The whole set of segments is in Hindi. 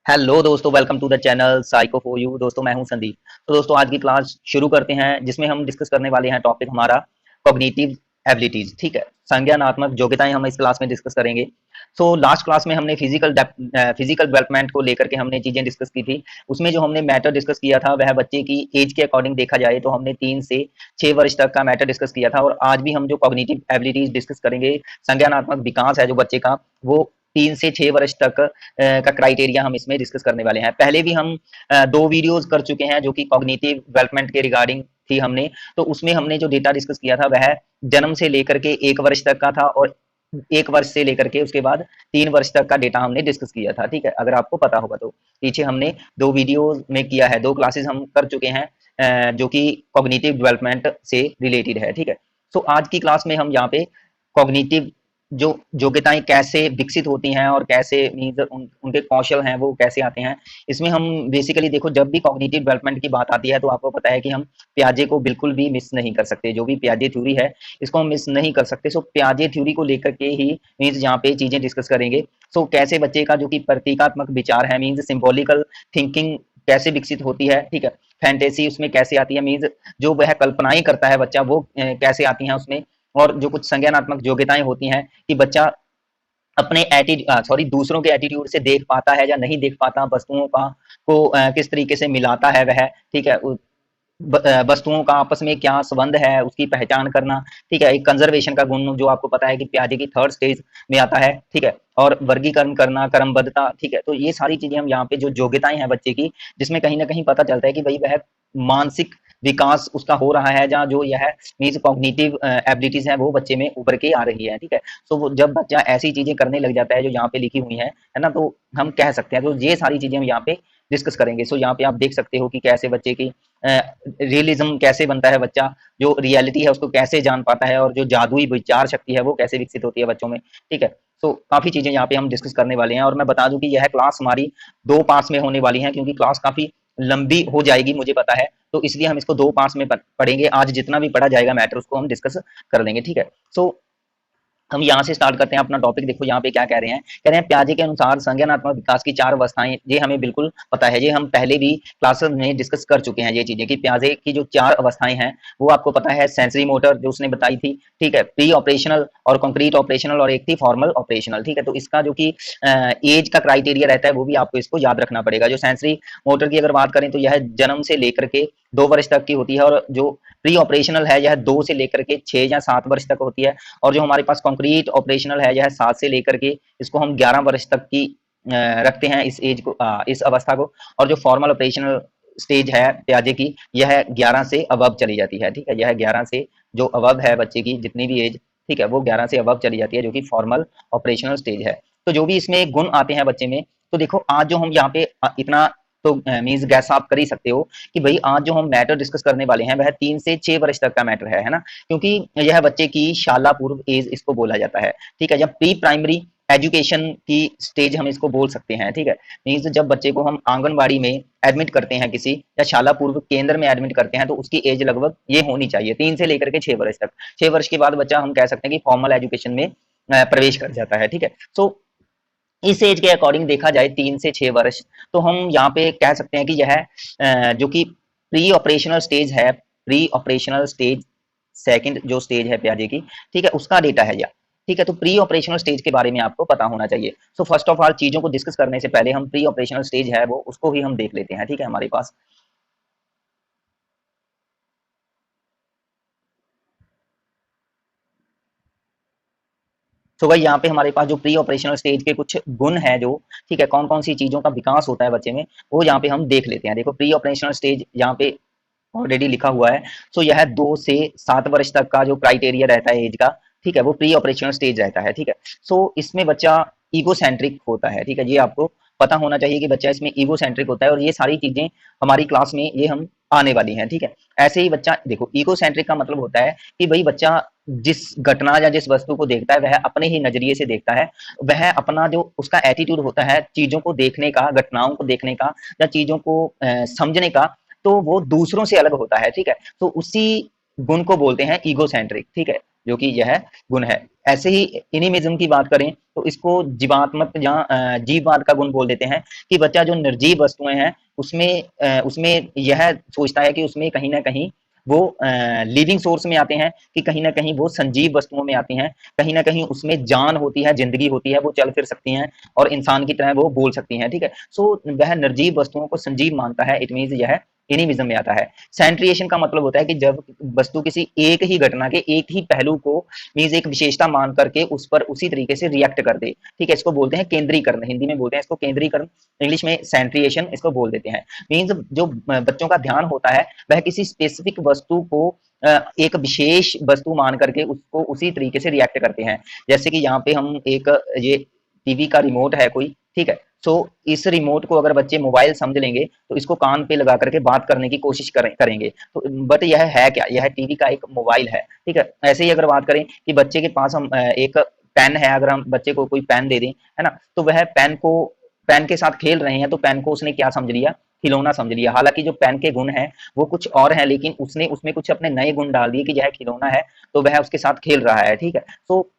हेलो दोस्तों, welcome to the channel psycho for you. दोस्तों मैं हूं संदीप। तो दोस्तों आज की क्लास शुरू करते हैं, जिसमें हम डिस्कस करने वाले हैं टॉपिक हमारा कॉग्निटिव एबिलिटीज। ठीक है, संज्ञानात्मक योग्यताएं हम इस क्लास में डिस्कस करेंगे। सो लास्ट क्लास में हमने फिजिकल डेवलपमेंट को लेकर के हमने चीजें डिस्कस की थी। उसमें जो हमने मैटर डिस्कस किया था वह बच्चे की एज के अकॉर्डिंग देखा जाए तो हमने 3 से 6 वर्ष तक का मैटर डिस्कस किया था। और आज भी हम जो कॉग्निटिव एबिलिटीज डिस्कस करेंगे, संज्ञानात्मक विकास है जो बच्चे का, वो 3 से 6 वर्ष तक का क्राइटेरिया हम इसमें डिस्कस करने वाले हैं। पहले भी हम 2 वीडियोस कर चुके हैं जो कि कॉग्निटिव डेवलपमेंट के रिगार्डिंग थी हमने। तो उसमें हमने जो डेटा डिस्कस किया था वह जन्म से लेकर के 1 वर्ष तक का था, और 1 वर्ष से लेकर के उसके बाद 3 वर्ष तक का डेटा हमने डिस्कस किया था। ठीक है, अगर आपको पता होगा तो पीछे हमने 2 वीडियो में किया है, 2 क्लासेस हम कर चुके हैं जो कि कॉग्निटिव डेवलपमेंट से रिलेटेड है। ठीक है, तो आज की क्लास में हम यहाँ पे कॉग्निटिव जो योग्यताएं कैसे विकसित होती हैं और कैसे मीन्स उनके कौशल हैं वो कैसे आते हैं, इसमें हम बेसिकली देखो, जब भी कॉग्निटिव डेवलपमेंट की बात आती है तो आपको पता है कि हम पियाजे को बिल्कुल भी मिस नहीं कर सकते। जो भी पियाजे थ्योरी है इसको हम मिस नहीं कर सकते। सो पियाजे थ्योरी को लेकर के ही मीन्स यहाँ पे चीजें डिस्कस करेंगे। सो कैसे बच्चे का जो कि प्रतीकात्मक विचार है, मीन्स सिंबॉलिकल थिंकिंग कैसे विकसित होती है। ठीक है, फैंटेसी उसमें कैसे आती है, मीन्स जो वह कल्पनाएं करता है बच्चा वो कैसे आती हैं उसमें। और जो कुछ संज्ञानात्मक योग्यताएं होती हैं कि बच्चा अपने दूसरों के एटीट्यूड से देख पाता है या नहीं देख पाता, वस्तुओं का को किस तरीके से मिलाता है वह। ठीक है, वस्तुओं का आपस में क्या संबंध है उसकी पहचान करना। ठीक है, एक कंजर्वेशन का गुण जो आपको पता है कि पियाजे की 3rd स्टेज में आता है। ठीक है, और वर्गीकरण करना, क्रमबद्धता। ठीक है, तो ये सारी चीजें हम यहाँ पे जो योग्यताएं हैं बच्चे की, जिसमें कहीं ना कहीं पता चलता है कि भाई वह मानसिक विकास उसका हो रहा है, जहाँ जो यह मीन्स कॉग्निटिव एबिलिटीज है वो बच्चे में उभर के आ रही है। ठीक है, तो वो जब बच्चा ऐसी चीजें करने लग जाता है जो यहाँ पे लिखी हुई है ना, तो हम कह सकते हैं, तो ये सारी चीजें हम यहाँ पे डिस्कस करेंगे। सो यहाँ पे आप देख सकते हो कि कैसे बच्चे की रियलिज्म कैसे बनता है, बच्चा जो रियलिटी है उसको कैसे जान पाता है, और जो जादुई विचार शक्ति है वो कैसे विकसित होती है बच्चों में। ठीक है, सो काफी चीजें यहाँ पे हम डिस्कस करने वाले हैं। और मैं बता दूं कि यह क्लास हमारी 2 पार्ट्स में होने वाली है, क्योंकि क्लास काफी लंबी हो जाएगी मुझे पता है, तो इसलिए हम इसको 2 पार्ट्स में पढ़ेंगे। आज जितना भी पढ़ा जाएगा मैटर उसको हम डिस्कस कर लेंगे। ठीक है, सो हम यहाँ से स्टार्ट करते हैं अपना टॉपिक। देखो यहाँ पे क्या कह रहे हैं, कह रहे हैं पियाजे के अनुसार संज्ञानात्मक विकास की 4 अवस्थाएं। ये हमें बिल्कुल पता है, ये हम पहले भी क्लासेस में डिस्कस कर चुके हैं ये चीजें, कि पियाजे की जो 4 अवस्थाएं हैं वो आपको पता है। सेंसरी मोटर जो उसने बताई थी, ठीक है, प्री ऑपरेशनल और कंक्रीट ऑपरेशनल, और एक थी फॉर्मल ऑपरेशनल। ठीक है, तो इसका जो कि एज का क्राइटेरिया रहता है वो भी आपको इसको याद रखना पड़ेगा। जो सेंसरी मोटर की अगर बात करें तो यह जन्म से लेकर के 2 वर्ष तक की होती है, और जो प्री ऑपरेशनल है यह 2 से लेकर के 6 या 7 वर्ष तक होती है। और जो हमारे पास कंक्रीट ऑपरेशनल है यह 7 से लेकर के इसको हम 11 वर्ष तक की रखते हैं, इस एज को, इस अवस्था को। और जो फॉर्मल ऑपरेशनल स्टेज है पियाजे की, यह 11 से अबव चली जाती है। ठीक है, यह 11 से जो अबव है बच्चे की जितनी भी एज, ठीक है, वो 11 से अबव चली जाती है, जो कि फॉर्मल ऑपरेशनल स्टेज है। तो जो भी इसमें गुण आते हैं बच्चे में, तो देखो आज जो हम यहाँ पे इतना तो मीन्स गैस आप कर ही सकते हो कि भाई आज जो हम मैटर डिस्कस करने वाले हैं वह 3 से 6 वर्ष तक का मैटर है ना, क्योंकि यह बच्चे की शाला पूर्व एज इसको बोला जाता है। ठीक है, जब प्री प्राइमरी एजुकेशन की स्टेज हम इसको बोल सकते हैं। ठीक है, मीन्स जब बच्चे को हम आंगनबाड़ी में एडमिट करते हैं किसी, या शाला पूर्व केंद्र में एडमिट करते हैं, तो उसकी एज लगभग ये होनी चाहिए 3 से लेकर के 6 वर्ष तक। 6 वर्ष के बाद बच्चा हम कह सकते हैं कि फॉर्मल एजुकेशन में प्रवेश कर जाता है। ठीक है, सो इस एज के अकॉर्डिंग देखा जाए 3 से 6 वर्ष, तो हम यहाँ पे कह सकते हैं कि यह जो कि प्री ऑपरेशनल स्टेज है, प्री ऑपरेशनल स्टेज सेकंड जो स्टेज है पियाजे की, ठीक है, उसका डेटा है यह। ठीक है, तो प्री ऑपरेशनल स्टेज के बारे में आपको पता होना चाहिए। सो फर्स्ट ऑफ ऑल चीजों को डिस्कस करने से पहले हम प्री ऑपरेशनल स्टेज है वो उसको ही हम देख लेते हैं। ठीक है, हमारे पास तो भाई यहाँ पे हमारे पास जो प्री ऑपरेशनल स्टेज के कुछ गुण है जो, ठीक है, कौन कौन सी चीजों का विकास होता है बच्चे में, वो यहाँ पे हम देख लेते हैं। देखो प्री ऑपरेशनल स्टेज यहाँ पे ऑलरेडी लिखा हुआ है। सो यह 2 से 7 वर्ष तक का जो क्राइटेरिया रहता है एज का, ठीक है, वो प्री ऑपरेशनल स्टेज रहता है। ठीक है, सो इसमें बच्चा ईगोसेंट्रिक होता है। ठीक है, ये आपको पता होना चाहिए कि बच्चा इसमें ईगोसेंट्रिक होता है, और ये सारी चीजें हमारी क्लास में ये हम आने वाली हैं। ठीक है, ऐसे ही बच्चा देखो, ईगोसेंट्रिक का मतलब होता है कि भाई बच्चा जिस घटना या जिस वस्तु को देखता है वह अपने ही नजरिए से देखता है। वह अपना जो उसका एटीट्यूड होता है चीजों को देखने का, घटनाओं को देखने का, या चीजों को समझने का, तो वो दूसरों से अलग होता है। ठीक है, तो उसी गुण को बोलते हैं ईगोसेंट्रिक, ठीक है, जो कि यह गुण है। ऐसे ही एनिमिज्म की बात करें तो इसको जीवात्मक या जीववाद का गुण बोल देते हैं, कि बच्चा जो निर्जीव वस्तुएं हैं उसमें यह सोचता है कि उसमें कहीं ना कहीं वो लिविंग सोर्स में आते हैं, कि कहीं ना कहीं वो संजीव वस्तुओं में आती हैं, कहीं ना कहीं उसमें जान होती है, जिंदगी होती है, वो चल फिर सकती हैं और इंसान की तरह वो बोल सकती हैं, ठीक है। सो वह निर्जीव वस्तुओं को संजीव मानता है, इट मीन्स यह एनिमिज्म में आता है। सेंट्रिएशन का मतलब होता है कि जब वस्तु किसी एक ही घटना के एक ही पहलू को मीन्स एक विशेषता मान करके उस पर उसी तरीके से रिएक्ट कर दे, ठीक है, इसको बोलते हैं केंद्रीकरण, हिंदी में बोलते हैं इसको केंद्रीकरण, इंग्लिश में सेंट्रिएशन इसको बोल देते हैं। मीन्स जो बच्चों का ध्यान होता है वह किसी स्पेसिफिक वस्तु को एक विशेष वस्तु मान करके उसको उसी तरीके से रिएक्ट करते हैं। जैसे कि यहाँ पे हम एक ये टीवी का रिमोट है कोई, ठीक है, सो इस रिमोट को अगर बच्चे मोबाइल समझ लेंगे तो इसको कान पे लगा करके बात करने की कोशिश करेंगे, तो बट यह है क्या, यह टीवी का एक मोबाइल है, ठीक है। ऐसे ही अगर बात करें कि बच्चे के पास हम एक पेन है, अगर हम बच्चे को कोई पेन दे दें, है ना, तो वह पेन के साथ खेल रहे हैं, तो पेन को उसने क्या समझ लिया, खिलौना समझ लिया। हालांकि जो पेन के गुण हैं वो कुछ और हैं, लेकिन उसने उसमें कुछ अपने नए गुण डाल दिए कि यह खिलौना है, तो वह उसके साथ खेल रहा है, ठीक है। तो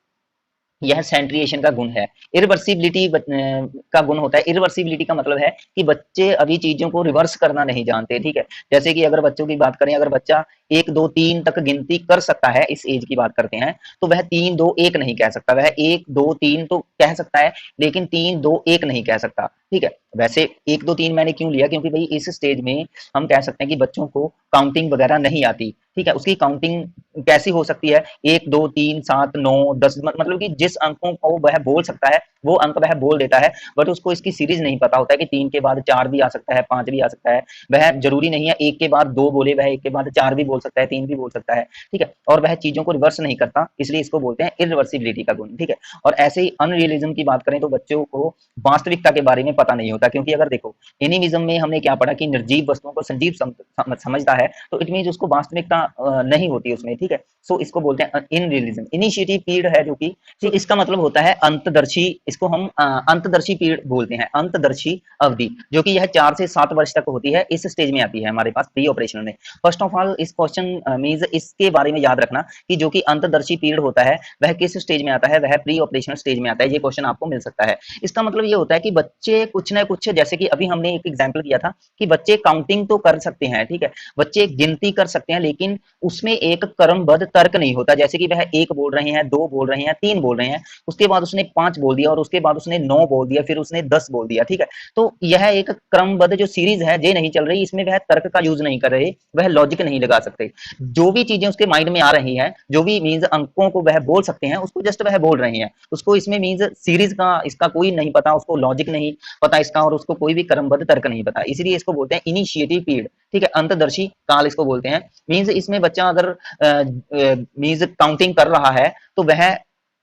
यह सेंट्रिएशन का गुण है। इरिवर्सिबिलिटी का गुण होता है। इरिवर्सिबिलिटी का मतलब है कि बच्चे अभी चीजों को रिवर्स करना नहीं जानते, ठीक है। जैसे कि अगर बच्चों की बात करें, अगर बच्चा 1 2 3 तक गिनती कर सकता है, इस एज की बात करते हैं, तो वह 3 2 1 नहीं कह सकता, वह 1 2 3 तो कह सकता है, लेकिन 3 2 1 नहीं कह सकता, ठीक है। वैसे 1 2 3 मैंने क्यों लिया, क्योंकि भाई इस स्टेज में हम कह सकते हैं कि बच्चों को काउंटिंग वगैरह नहीं आती, ठीक है। उसकी काउंटिंग कैसी हो सकती है, 1 2 3 7 9 10, मतलब कि जिस अंकों को वह बोल सकता है वो अंक वह बोल देता है, बट उसको इसकी सीरीज नहीं पता होता है कि 3 के बाद 4 भी आ सकता है, 5 भी आ सकता है। वह जरूरी नहीं है 1 के बाद 2 बोले, वह 1 के बाद 4 भी बोल सकता है, 3 भी बोल सकता है, ठीक है। और वह चीजों को रिवर्स नहीं करता, इसलिए इसको बोलते हैं इरिवर्सिबिलिटी का गुण, ठीक है। और ऐसे ही अनरियलिज्म की बात करें तो बच्चों को वास्तविकता के बारे में पता नहीं होता, क्योंकि अगर देखो एनिमिज्म में हमने क्या पढ़ा कि निर्जीव वस्तुओं को संजीव समझता है, तो इट मीन उसको वास्तविकता नहीं होती उसमें, ठीक है। सो इसको बोलते हैं इन रियलिज्म। इनिशिएटिव पीरियड है जो कि इसका मतलब होता है अंतदर्शी, इसको हम अंतदर्शी पीरियड बोलते हैं, अंतदर्शी अवधि, जो कि यह 4 से 7 वर्ष तक होती है, इस स्टेज में आती है हमारे पास प्री ऑपरेशनल में। फर्स्ट ऑफ ऑल इस क्वेश्चन मींस इसके बारे में याद रखना कि जो कि अंतदर्शी पीरियड होता है वह किस स्टेज में आता है, वह प्री ऑपरेशनल स्टेज में आता है। ये क्वेश्चन आपको मिल सकता है। इसका मतलब ये होता है कि बच्चे कुछ ना कुछ, जैसे कि अभी हमने एक एग्जाम्पल किया था कि बच्चे काउंटिंग तो कर सकते हैं, ठीक है, बच्चे गिनती कर सकते हैं, लेकिन उसमें एक क्रमबद्ध तर्क नहीं होता। जैसे कि वह 1 बोल रहे हैं, 2 बोल रहे हैं, 3 बोल रहे हैं, उसके बाद उसने 5 बोल दिया, और उसके बाद उसने 9 बोल दिया, फिर उसने 10 बोल दिया, ठीक है। तो यह एक क्रमबद्ध जो सीरीज है ये नहीं चल रही, इसमें वह तर्क का यूज नहीं कर रहे, वह लॉजिक नहीं लगा सकते। जो भी चीजें उसके माइंड में आ रही है, जो भी मीन्स अंकों को वह बोल सकते हैं, उसको जस्ट वह बोल रहे हैं, उसको इसमें मीन्स सीरीज का इसका कोई नहीं पता, उसको लॉजिक नहीं पता इसका, और उसको कोई भी क्रमबद्ध तर्क नहीं पता, इसलिए इसको बोलते हैं इनिशिएटिव पीरियड, ठीक है, अंतदर्शी काल इसको बोलते हैं। मीन्स इसमें बच्चा अगर मीन्स काउंटिंग कर रहा है तो वह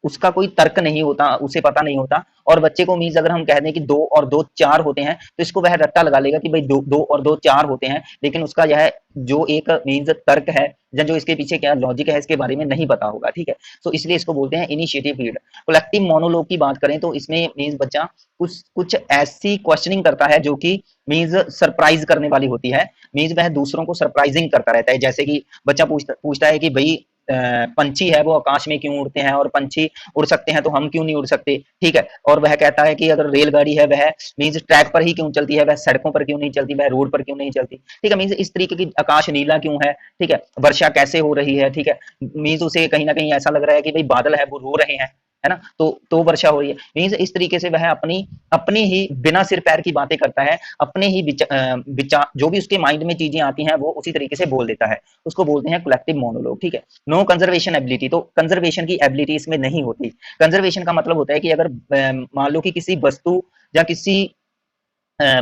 उसका कोई तर्क नहीं होता, उसे पता नहीं होता। और बच्चे को मीन्स अगर हम कह दें कि 2 और 2 4 होते हैं, तो इसको वह रट्टा लगा लेगा कि भाई 2 और 2 4 होते हैं, लेकिन उसका यह जो एक मीन्स तर्क है या जो इसके पीछे क्या लॉजिक है इसके बारे में नहीं पता होगा, ठीक है। तो इसलिए इसको बोलते हैं इनिशिएटिव पीरियड। कलेक्टिव मोनोलॉग की बात करें तो इसमें मीन्स बच्चा कुछ कुछ ऐसी क्वेश्चनिंग करता है जो कि मीन्स सरप्राइज करने वाली होती है, मीन्स वह दूसरों को सरप्राइजिंग करता रहता है। जैसे कि बच्चा पूछता है कि भाई पंछी है वो आकाश में क्यों उड़ते हैं, और पंछी उड़ सकते हैं तो हम क्यों नहीं उड़ सकते, ठीक है। और वह कहता है कि अगर रेलगाड़ी है वह मीन्स ट्रैक पर ही क्यों चलती है, वह सड़कों पर क्यों नहीं चलती, वह रोड पर क्यों नहीं चलती, ठीक है। मीन्स इस तरीके की आकाश नीला क्यों है, ठीक है, वर्षा कैसे हो रही है, ठीक है। मीन्स उसे कहीं ना कहीं ऐसा लग रहा है कि भाई बादल है वो रो रहे हैं, है ना, तो वर्षा हो रही है। मीन्स इस तरीके से वह अपनी ही बिना सिर पैर की बातें करता है, अपने ही विचार जो भी उसके माइंड में चीजें आती हैं वो उसी तरीके से बोल देता है, उसको बोलते हैं कलेक्टिव मोनोलॉग, ठीक है। नो कंजर्वेशन एबिलिटी, तो कंजर्वेशन की एबिलिटी इसमें नहीं होती। कंजर्वेशन का मतलब होता है कि अगर मान लो कि किसी वस्तु या किसी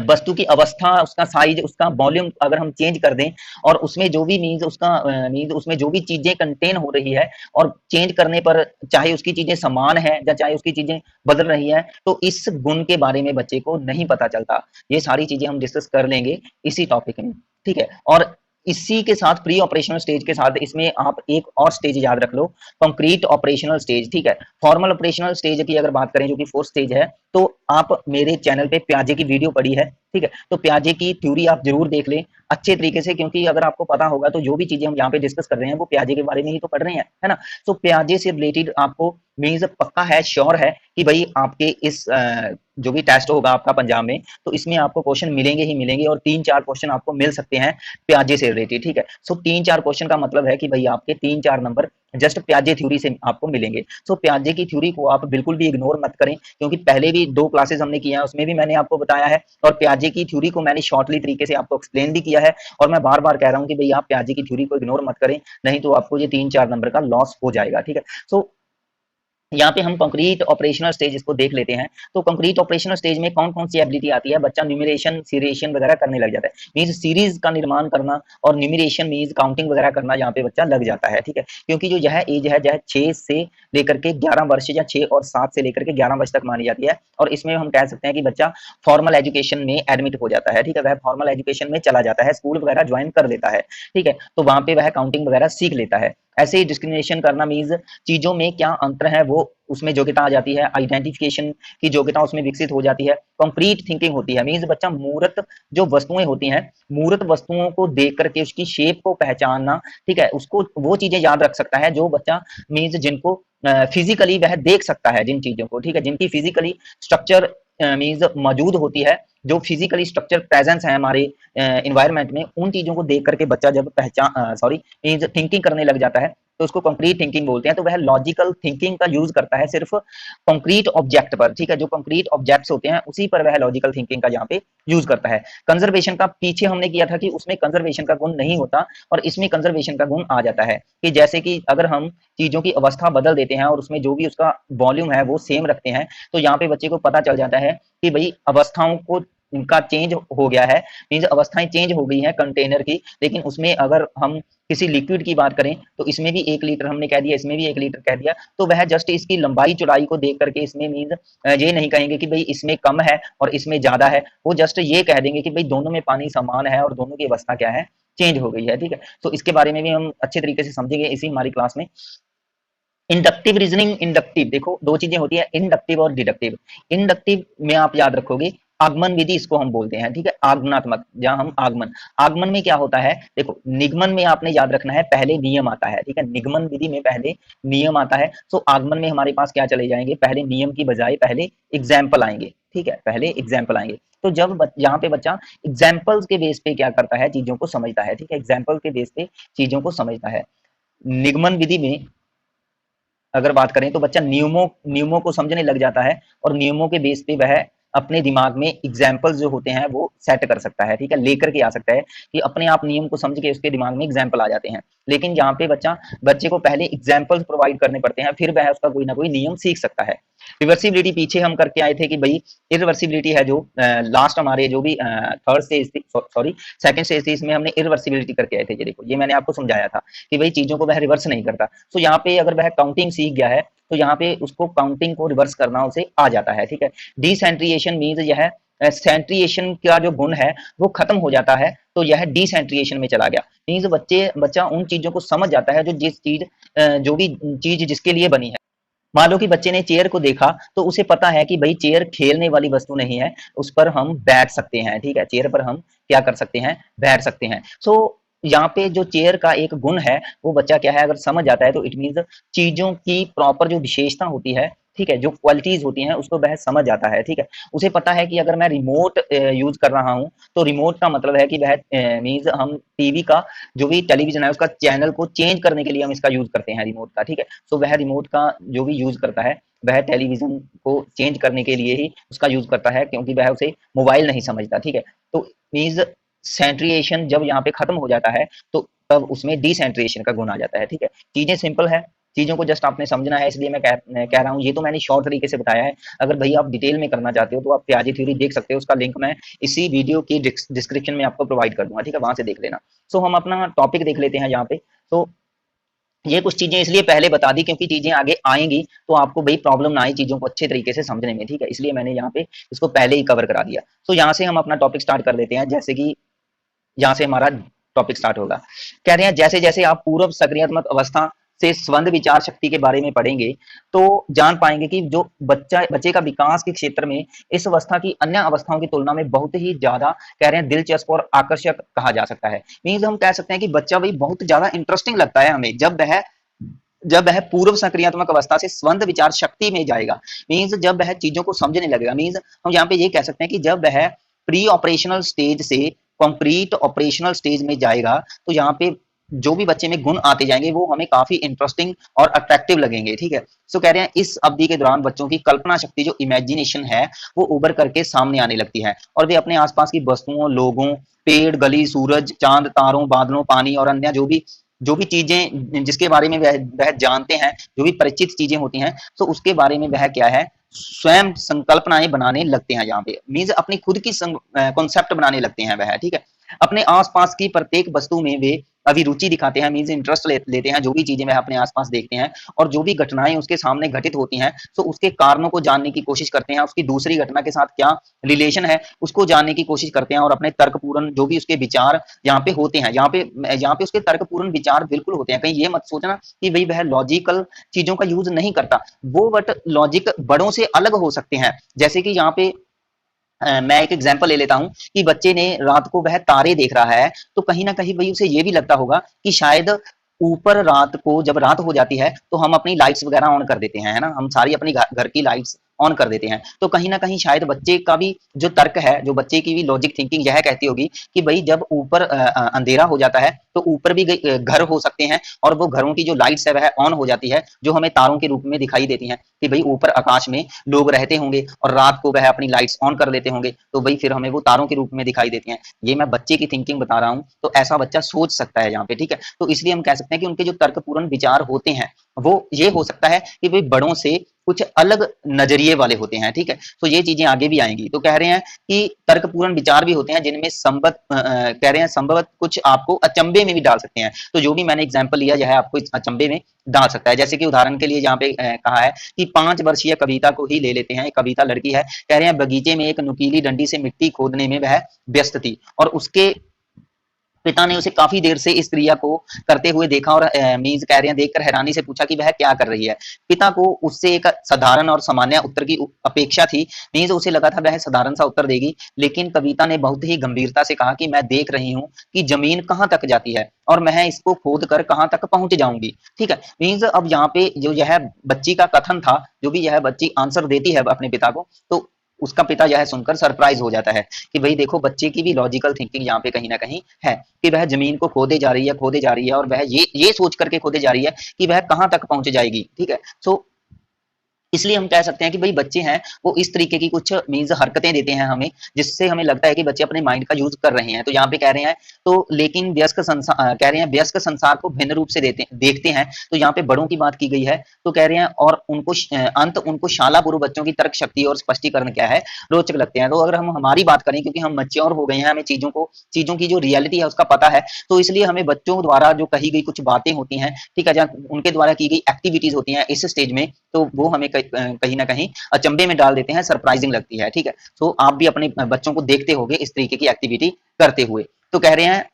वस्तु की अवस्था, उसका साइज, उसका वॉल्यूम अगर हम चेंज कर दें, और उसमें जो भी मीन्स उसका मीन्स उसमें जो भी चीजें कंटेन हो रही है, और चेंज करने पर चाहे उसकी चीजें समान है या चाहे उसकी चीजें बदल रही है, तो इस गुण के बारे में बच्चे को नहीं पता चलता। ये सारी चीजें हम डिस्कस कर लेंगे इसी टॉपिक में, ठीक है। और इसी के साथ प्री ऑपरेशनल स्टेज के साथ इसमें आप एक और स्टेज याद रख लो, कंक्रीट ऑपरेशनल स्टेज, ठीक है। फॉर्मल ऑपरेशनल स्टेज की अगर बात करें जो कि 4th स्टेज है, तो आप मेरे चैनल पे प्याजे की वीडियो पड़ी है, ठीक है, तो प्याजे की थ्योरी आप जरूर देख लें, अच्छे तरीके से, क्योंकि अगर आपको पता होगा तो जो भी चीजें हम यहाँ पे डिस्कस कर रहे हैं वो प्याजे के बारे में ही तो पढ़ रहे हैं, है ना। तो प्याजे से रिलेटेड आपको मीन्स पक्का है, श्योर है कि भाई आपके इस जो भी टेस्ट होगा आपका पंजाब में, तो इसमें आपको क्वेश्चन मिलेंगे ही मिलेंगे, और 3-4 क्वेश्चन आपको मिल सकते हैं प्याजे से रिलेटेड, ठीक है। सो 3-4 क्वेश्चन का मतलब है कि भाई आपके 3-4 नंबर जस्ट प्याजे थ्योरी से आपको मिलेंगे। सो प्याजे की थ्योरी को आप बिल्कुल भी इग्नोर मत करें, क्योंकि पहले भी 2 क्लासेस हमने किया है, उसमें भी मैंने आपको बताया है, और प्याजे की थ्योरी को मैंने शॉर्टली तरीके से आपको एक्सप्लेन भी किया है, और मैं बार बार कह रहा हूँ कि भाई आप प्याजे की थ्योरी को इग्नोर मत करें, नहीं तो आपको ये 3-4 नंबर का लॉस हो जाएगा, ठीक है। सो यहाँ पे हम कंक्रीट ऑपरेशनल स्टेज इसको देख लेते हैं। तो कंक्रीट ऑपरेशनल स्टेज में कौन कौन सी एबिलिटी आती है, बच्चा न्यूमरेशन सीरिएशन वगैरह करने लग जाता है, मीन्स सीरीज का निर्माण करना, और न्यूमरेशन मीन्स काउंटिंग वगैरह करना यहाँ पे बच्चा लग जाता है, ठीक है। क्योंकि जो यह एज है, यह 6 से लेकर के 11 वर्ष, या 6 और 7 से लेकर के 11 वर्ष तक मानी जाती है, और इसमें हम कह सकते हैं कि बच्चा फॉर्मल एजुकेशन में एडमिट हो जाता है, ठीक है। वह फॉर्मल एजुकेशन में चला जाता है, स्कूल वगैरह ज्वाइन कर लेता है, ठीक है। तो वहां पे वह काउंटिंग वगैरह सीख लेता है। ऐसे ही डिस्क्रिमिनेशन करना मीन्स चीजों में क्या अंतर है वो उसमें योग्यता आ जाती है, आइडेंटिफिकेशन की योग्यता उसमें विकसित हो जाती है, कंक्रीट थिंकिंग होती है, मीन्स बच्चा मूर्त जो वस्तुएं होती हैं, मूर्त वस्तुओं को देख करके उसकी शेप को पहचानना, ठीक है, उसको वो चीजें याद रख सकता है जो बच्चा मीन्स जिनको फिजिकली वह देख सकता है, जिन चीजों को, ठीक है, जिनकी फिजिकली स्ट्रक्चर मीन्स मौजूद होती है, जो फिजिकली स्ट्रक्चर प्रेजेंस है हमारे इन्वायरमेंट में, उन चीजों को देख करके बच्चा जब पहचान सॉरी मीन्स थिंकिंग करने लग जाता है, तो उसको कंक्रीट थिंकिंग बोलते हैं। तो वह लॉजिकल थिंकिंग का यूज करता है सिर्फ कंक्रीट ऑब्जेक्ट पर, ठीक है, जो कंक्रीट ऑब्जेक्ट्स होते हैं उसी पर वह लॉजिकल थिंकिंग का यहाँ पे यूज करता है। कंजर्वेशन का पीछे हमने किया था कि उसमें कंजर्वेशन का गुण नहीं होता, और इसमें कंजर्वेशन का गुण आ जाता है, कि जैसे कि अगर हम चीजों की अवस्था बदल देते हैं और उसमें जो भी उसका वॉल्यूम है वो सेम रखते हैं, तो यहाँ पे बच्चे को पता चल जाता है कि भाई अवस्थाओं को इनका चेंज हो गया है, मीन्स अवस्थाएं चेंज हो गई हैं कंटेनर की, लेकिन उसमें अगर हम किसी लिक्विड की बात करें तो इसमें भी 1 लीटर हमने कह दिया, इसमें भी 1 लीटर कह दिया, तो वह जस्ट इसकी लंबाई चौड़ाई को देख करके इसमें मीन्स ये नहीं कहेंगे कि भाई इसमें कम है और इसमें ज्यादा है, वो जस्ट ये कह देंगे कि भाई दोनों में पानी समान है और दोनों की अवस्था क्या है, चेंज हो गई है, ठीक है। तो इसके बारे में भी हम अच्छे तरीके से समझेंगे इसी हमारी क्लास में। इंडक्टिव रीजनिंग, इंडक्टिव देखो 2 चीजें होती है, इंडक्टिव और डिडक्टिव। इंडक्टिव में आप याद रखोगे आगमन विधि इसको हम बोलते हैं, ठीक है, आगमनात्मक, जहां हम आगमन, आगमन में क्या होता है, देखो निगमन में आपने याद रखना है पहले नियम आता है, ठीक है, निगमन विधि में पहले नियम आता है, तो आगमन में हमारे पास क्या चले जाएंगे, पहले नियम की बजाय पहले एग्जाम्पल आएंगे, ठीक है, पहले एग्जाम्पल आएंगे। तो जब यहाँ पे बच्चा एग्जाम्पल्स के बेस पे क्या करता है, चीजों को समझता है, ठीक है, एग्जाम्पल के बेस पे चीजों को समझता है। निगमन विधि में अगर बात करें तो बच्चा नियमों नियमों को समझने लग जाता है, और नियमों के बेस पे वह अपने दिमाग में एग्जाम्पल्स जो होते हैं वो सेट कर सकता है, ठीक है, लेकर के आ सकता है कि अपने आप नियम को समझ के उसके दिमाग में एग्जाम्पल आ जाते हैं। लेकिन यहाँ पे बच्चे को पहले एग्जाम्पल्स प्रोवाइड करने पड़ते हैं, फिर वह उसका कोई ना कोई नियम सीख सकता है। रिवर्सिबिलिटी पीछे हम करके आए थे कि भाई इरिवर्सिबिलिटी है जो लास्ट हमारे जो भी थर्ड स्टेज थी, सॉरी सेकंड स्टेज थी, इसमें हमने इरिवर्सिबिलिटी करके आए थे। ये देखो, ये मैंने आपको समझाया था कि भाई चीजों को वह रिवर्स नहीं करता। तो यहाँ पे अगर वह काउंटिंग सीख गया है तो यहाँ पे उसको काउंटिंग को रिवर्स करना उसे आ जाता है, ठीक है। डिसेंट्रिएशन मीन्स यह सेंट्रिएशन का जो गुण है वो खत्म हो जाता है, तो यह डिसेंट्रिएशन में चला गया, मीन्स बच्चा उन चीजों को समझ जाता है जो जिस चीज जो भी चीज जिसके लिए बनी है। मान लो कि बच्चे ने चेयर को देखा तो उसे पता है कि भाई चेयर खेलने वाली वस्तु नहीं है, उस पर हम बैठ सकते हैं, ठीक है, चेयर पर हम क्या कर सकते हैं, बैठ सकते हैं। सो यहाँ पे जो चेयर का एक गुण है वो बच्चा क्या है अगर समझ जाता है, तो इट मीन्स चीजों की प्रॉपर जो विशेषता होती है, ठीक है, जो क्वालिटीज होती हैं उसको वह समझ जाता है, ठीक है। उसे पता है कि अगर मैं रिमोट यूज कर रहा हूँ तो रिमोट का मतलब है कि वह मीन्स हम टीवी का जो भी टेलीविजन है उसका चैनल को चेंज करने के लिए हम इसका यूज करते हैं रिमोट का, ठीक है। तो वह रिमोट का जो भी यूज करता है वह टेलीविजन को चेंज करने के लिए ही उसका यूज करता है, क्योंकि वह उसे मोबाइल नहीं समझता, ठीक है। तो मीन्स सेंट्रिएशन जब यहाँ पे खत्म हो जाता है तो तब उसमें डिसेंट्रिएशन का गुण आ जाता है, ठीक है। चीजें सिंपल है, चीजों को जस्ट आपने समझना है, इसलिए मैं कह रहा हूँ। ये तो मैंने शॉर्ट तरीके से बताया है, अगर भाई आप डिटेल में करना चाहते हो तो आप प्याजी थ्योरी देख सकते हो, उसका लिंक मैं इसी वीडियो की डिस्क्रिप्शन में आपको प्रोवाइड कर दूंगा, ठीक है, वहां से देख लेना। सो हम अपना टॉपिक देख लेते हैं यहाँ पे। तो ये कुछ चीजें इसलिए पहले बता दी क्योंकि चीजें आगे आएंगी तो आपको भाई प्रॉब्लम ना आए चीजों को अच्छे तरीके से समझने में, ठीक है, इसलिए मैंने यहाँ पे इसको पहले ही कवर करा दिया। तो यहाँ से हम अपना टॉपिक स्टार्ट कर देते हैं, जैसे कि यहाँ से हमारा टॉपिक स्टार्ट होगा। कह रहे हैं जैसे जैसे आप पूर्व सक्रियात्मक अवस्था से स्वंद विचार शक्ति के बारे में पढ़ेंगे तो जान पाएंगे कि जो बच्चे का विकास के क्षेत्र में इस अवस्था की अन्य अवस्थाओं की तुलना में बहुत ही ज्यादा कह रहे हैं दिलचस्प और आकर्षक कहा जा सकता है। मीन्स हम कह सकते हैं कि बच्चा भाई बहुत ज्यादा इंटरेस्टिंग लगता है हमें जब वह पूर्व सक्रियात्मक अवस्था से स्वंद विचार शक्ति में जाएगा। मीन्स जब वह चीजों को समझने लगेगा। मीन्स हम यहाँ पे ये कह सकते हैं कि जब वह प्री ऑपरेशनल स्टेज से कंप्लीट ऑपरेशनल स्टेज में जाएगा तो यहाँ पे जो भी बच्चे में गुण आते जाएंगे वो हमें काफी इंटरेस्टिंग और अट्रैक्टिव लगेंगे। ठीक है, सो कह रहे हैं इस अवधि के दौरान बच्चों की कल्पना शक्ति जो इमेजिनेशन है वो उभर करके सामने आने लगती है और वे अपने आसपास की वस्तुओं, लोगों, पेड़, गली, सूरज, चांद, तारों, बादलों, पानी और अन्य जो भी चीजें जिसके बारे में वह जानते हैं, जो भी परिचित चीजें होती हैं, तो उसके बारे में वह क्या है स्वयं संकल्पनाएं बनाने लगते हैं। यहाँ पे मीन्स अपनी खुद की कॉन्सेप्ट बनाने लगते हैं वह। ठीक है, अपने आसपास की प्रत्येक वस्तु में वे अभिरुचि दिखाते हैं। मीन्स इंटरेस्ट लेते हैं जो भी चीजें वह अपने आसपास देखते हैं और जो भी घटनाएं उसके सामने घटित होती हैं तो उसके कारणों को जानने की कोशिश करते हैं, उसकी दूसरी घटना के साथ क्या रिलेशन है उसको जानने की कोशिश करते हैं और अपने तर्कपूर्ण जो भी उसके विचार यहाँ पे होते हैं, यहाँ पे उसके तर्कपूर्ण विचार बिल्कुल होते हैं। कहीं ये मत सोचना कि भाई वह लॉजिकल चीजों का यूज नहीं करता, वो बट लॉजिक बड़ों से अलग हो सकते हैं। जैसे कि यहाँ पे मैं एक एग्जांपल ले लेता हूं कि बच्चे ने रात को वह तारे देख रहा है तो कहीं ना कहीं भाई उसे ये भी लगता होगा कि शायद ऊपर रात को जब रात हो जाती है तो हम अपनी लाइट्स वगैरह ऑन कर देते हैं, है ना, हम सारी अपनी घर की लाइट्स ऑन कर देते हैं। तो कहीं ना कहीं शायद बच्चे का भी जो तर्क है, जो बच्चे की भी लॉजिक थिंकिंग यह कहती होगी कि भाई जब ऊपर अंधेरा हो जाता है तो ऊपर भी घर हो सकते हैं और वो घरों की जो लाइट्स है वह ऑन हो जाती है जो हमें तारों के रूप में दिखाई देती हैं कि भाई ऊपर आकाश में लोग रहते होंगे और रात को वह अपनी लाइट्स ऑन कर लेते होंगे तो भाई फिर हमें वो तारों के रूप में दिखाई देती हैं। ये मैं बच्चे की थिंकिंग बता रहा हूँ, तो ऐसा बच्चा सोच सकता है यहाँ पे। ठीक है, तो इसलिए हम कह सकते हैं कि उनके जो तर्कपूर्ण विचार होते हैं वो ये हो सकता है कि भाई बड़ों से कुछ अलग नजरिए वाले होते हैं। ठीक है, तो ये चीजें आगे भी आएंगी। तो कह रहे हैं कि तर्कपूर्ण विचार भी होते हैं जिनमें कह रहे हैं संभवत कुछ आपको अचंभे में भी डाल सकते हैं। तो जो भी मैंने एग्जांपल लिया यह आपको इस अचंभे में डाल सकता है। जैसे कि उदाहरण के लिए यहाँ पे कहा है कि 5 वर्षीय कविता को ही ले लेते हैं। एक कविता लड़की है, कह रहे हैं बगीचे में एक नुकीली डंडी से मिट्टी खोदने में वह व्यस्त थी और उसके पिता ने उसे काफी देर से इस क्रिया को करते हुए देखा और मीन्स कह रहे हैं देखकर हैरानी से पूछा कि वह क्या कर रही है। पिता को उससे एक साधारण और सामान्य उत्तर की अपेक्षा थी। मीन्स उसे लगा था वह साधारण सा उत्तर देगी, लेकिन कविता ने बहुत ही गंभीरता से कहा कि मैं देख रही हूँ कि जमीन कहाँ तक जाती है और मैं इसको खोद कर कहाँ तक पहुंच जाऊंगी। ठीक है, मीन्स अब यहाँ पे जो यह बच्ची का कथन था, जो भी यह बच्ची आंसर देती है अपने पिता को, तो उसका पिता यह सुनकर सरप्राइज हो जाता है कि भाई देखो बच्चे की भी लॉजिकल थिंकिंग यहाँ पे कहीं ना कहीं है कि वह जमीन को खोदे जा रही है और वह ये सोच करके खोदे जा रही है कि वह कहाँ तक पहुंच जाएगी। ठीक है, सो इसलिए हम कह सकते हैं कि भाई बच्चे हैं वो इस तरीके की कुछ मीन्स हरकतें देते हैं हमें, जिससे हमें लगता है कि बच्चे अपने माइंड का यूज कर रहे हैं। तो यहाँ पे कह रहे हैं तो लेकिन व्यस्क संसार कह रहे हैं व्यस्क संसार को भिन्न रूप से देखते हैं। तो यहाँ पे बड़ों की बात की गई है, तो कह रहे हैं और उनको शाला पूर्व बच्चों की तर्क शक्ति और स्पष्टीकरण क्या है रोचक लगते हैं। तो अगर हम हमारी बात करें, क्योंकि हम मैच्योर हो गए हैं, हमें चीजों की जो रियलिटी है उसका पता है, तो इसलिए हमें बच्चों द्वारा जो कही गई कुछ बातें होती हैं, ठीक है, जहाँ उनके द्वारा की गई एक्टिविटीज होती हैं इस स्टेज में, तो वो हमें कहीं ना कहीं अचंभे में डाल देते हैं, सरप्राइजिंग लगती है। ठीक है, तो आप भी अपने बच्चों को देखते होंगे इस तरीके की एक्टिविटी करते हुए। तो कह रहे हैं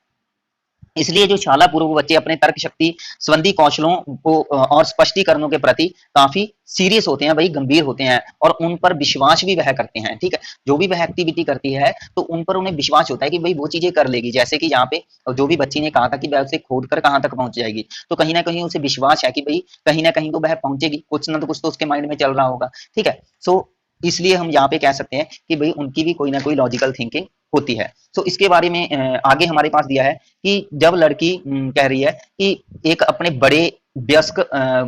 इसलिए जो शाला पूर्व बच्चे अपने तर्क शक्ति संबंधी कौशलों को और स्पष्टीकरणों के प्रति काफी सीरियस होते हैं, वही गंभीर होते हैं और उन पर विश्वास भी वह करते हैं। ठीक है, जो भी वह एक्टिविटी करती है तो उन पर उन्हें विश्वास होता है कि भाई वो चीजें कर लेगी। जैसे कि यहाँ पे जो भी बच्ची ने कहा था कि वह उसे खोद कर कहाँ तक पहुंच जाएगी, तो कहीं ना कहीं उसे विश्वास है कि भाई कहीं ना कहीं तो वह पहुंचेगी, कुछ ना तो कुछ तो उसके माइंड में चल रहा होगा। ठीक है, सो इसलिए हम यहाँ पे कह सकते हैं कि भाई उनकी भी कोई ना कोई लॉजिकल थिंकिंग होती है। तो इसके बारे में आगे हमारे पास दिया है कि जब लड़की कह रही है कि एक अपने बड़े वयस्क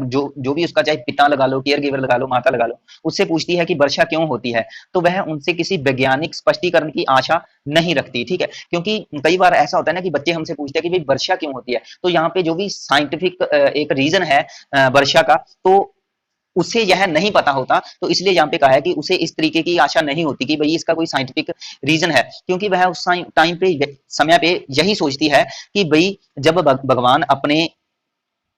जो भी उसका चाहे पिता लगा लो, केयर गिवर लगा लो, माता लगा लो, उससे पूछती है कि वर्षा क्यों होती है, तो वह उनसे किसी वैज्ञानिक स्पष्टीकरण की आशा नहीं रखती। ठीक है, क्योंकि कई बार ऐसा होता है ना कि बच्चे हमसे पूछते हैं कि भाई वर्षा क्यों होती है, तो यहाँ पे जो भी साइंटिफिक एक रीजन है वर्षा का, तो उसे यह नहीं पता होता, तो इसलिए यहाँ पे कहा है कि उसे इस तरीके की आशा नहीं होती कि भाई इसका कोई साइंटिफिक रीजन है, क्योंकि वह उस टाइम पे समय पे यही सोचती है कि भाई जब भगवान अपने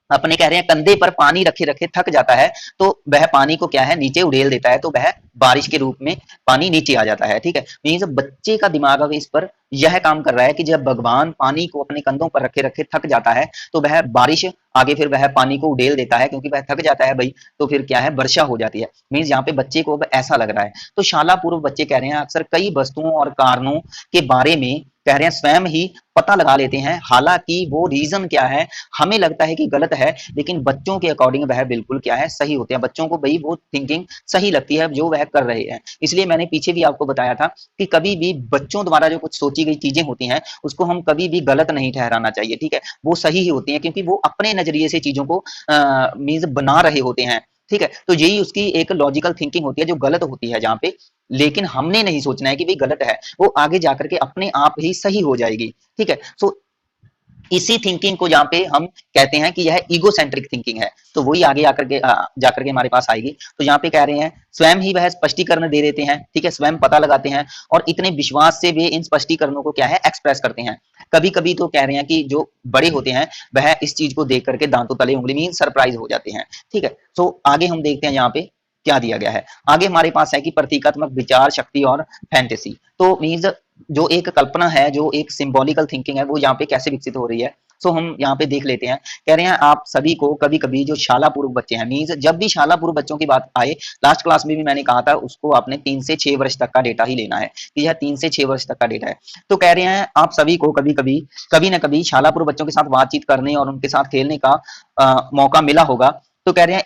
अपने कह रहे हैं कंधे पर पानी रखे रखे थक जाता है, तो वह पानी को क्या है नीचे उड़ेल देता है, तो वह बारिश के रूप में पानी नीचे आ जाता है। ठीक है, मीन्स बच्चे का दिमाग अब इस पर यह काम कर रहा है कि जब भगवान पानी को अपने कंधों पर रखे रखे थक जाता है, तो वह बारिश आगे फिर वह पानी को उड़ेल देता है, क्योंकि वह थक जाता है भाई, तो फिर क्या है वर्षा हो जाती है। मीन्स यहाँ पे बच्चे को अब ऐसा लग रहा है। तो शाला पूर्व बच्चे कह रहे हैं अक्सर कई वस्तुओं और कारणों के बारे में कह रहे हैं स्वयं ही पता लगा लेते हैं, हालांकि वो रीजन क्या है हमें लगता है कि गलत है, लेकिन बच्चों के अकॉर्डिंग वह बिल्कुल क्या है सही होते हैं। बच्चों को भाई वो थिंकिंग सही लगती है जो वह कर रहे हैं। इसलिए मैंने पीछे भी आपको बताया था कि कभी भी बच्चों द्वारा जो कुछ सोची गई चीजें होती हैं उसको हम कभी भी गलत नहीं ठहराना चाहिए। ठीक है, वो सही ही होती हैं, क्योंकि वो अपने नजरिए से चीजों को मीन्स बना रहे होते हैं। ठीक है, तो यही उसकी एक लॉजिकल थिंकिंग होती है जो गलत होती है जहाँ पे, लेकिन हमने नहीं सोचना है कि भाई गलत है, वो आगे जाकर के अपने आप ही सही हो जाएगी। ठीक है, सो इसी थिंकिंग को यहाँ पे हम कहते हैं कि यह ईगोसेंट्रिक थिंकिंग है, तो वही आगे जाकर के हमारे पास आएगी। तो यहाँ पे कह रहे हैं स्वयं ही वह स्पष्टीकरण दे देते हैं, ठीक है, स्वयं पता लगाते हैं और इतने विश्वास से वे इन स्पष्टीकरणों को क्या है एक्सप्रेस करते हैं। कभी कभी तो कह रहे हैं कि जो बड़े होते हैं वह इस चीज को देख करके दांतों तले उंगली मीन सरप्राइज हो जाते हैं। ठीक है, सो आगे हम देखते हैं यहाँ पे क्या दिया गया है। आगे हमारे पास है कि प्रतीकात्मक विचार शक्ति और फैंटेसी। तो मीन्स जो एक कल्पना है, जो एक सिंबॉलिकल थिंकिंग है, वो यहाँ पे कैसे विकसित हो रही है, सो हम यहाँ पे देख लेते हैं। कह रहे हैं आप सभी को कभी कभी जो शाला पूर्व बच्चे हैं, मीन्स जब भी शाला पूर्व बच्चों की बात आए, लास्ट क्लास में भी मैंने कहा था उसको आपने 3 से 6 वर्ष तक का डेटा ही लेना है, कि यह 3 से 6 वर्ष तक का डेटा है। तो कह रहे हैं आप सभी को कभी कभी कभी ना कभी शाला पूर्व बच्चों के साथ बातचीत करने और उनके साथ खेलने का मौका मिला होगा। तो कह रहे हैं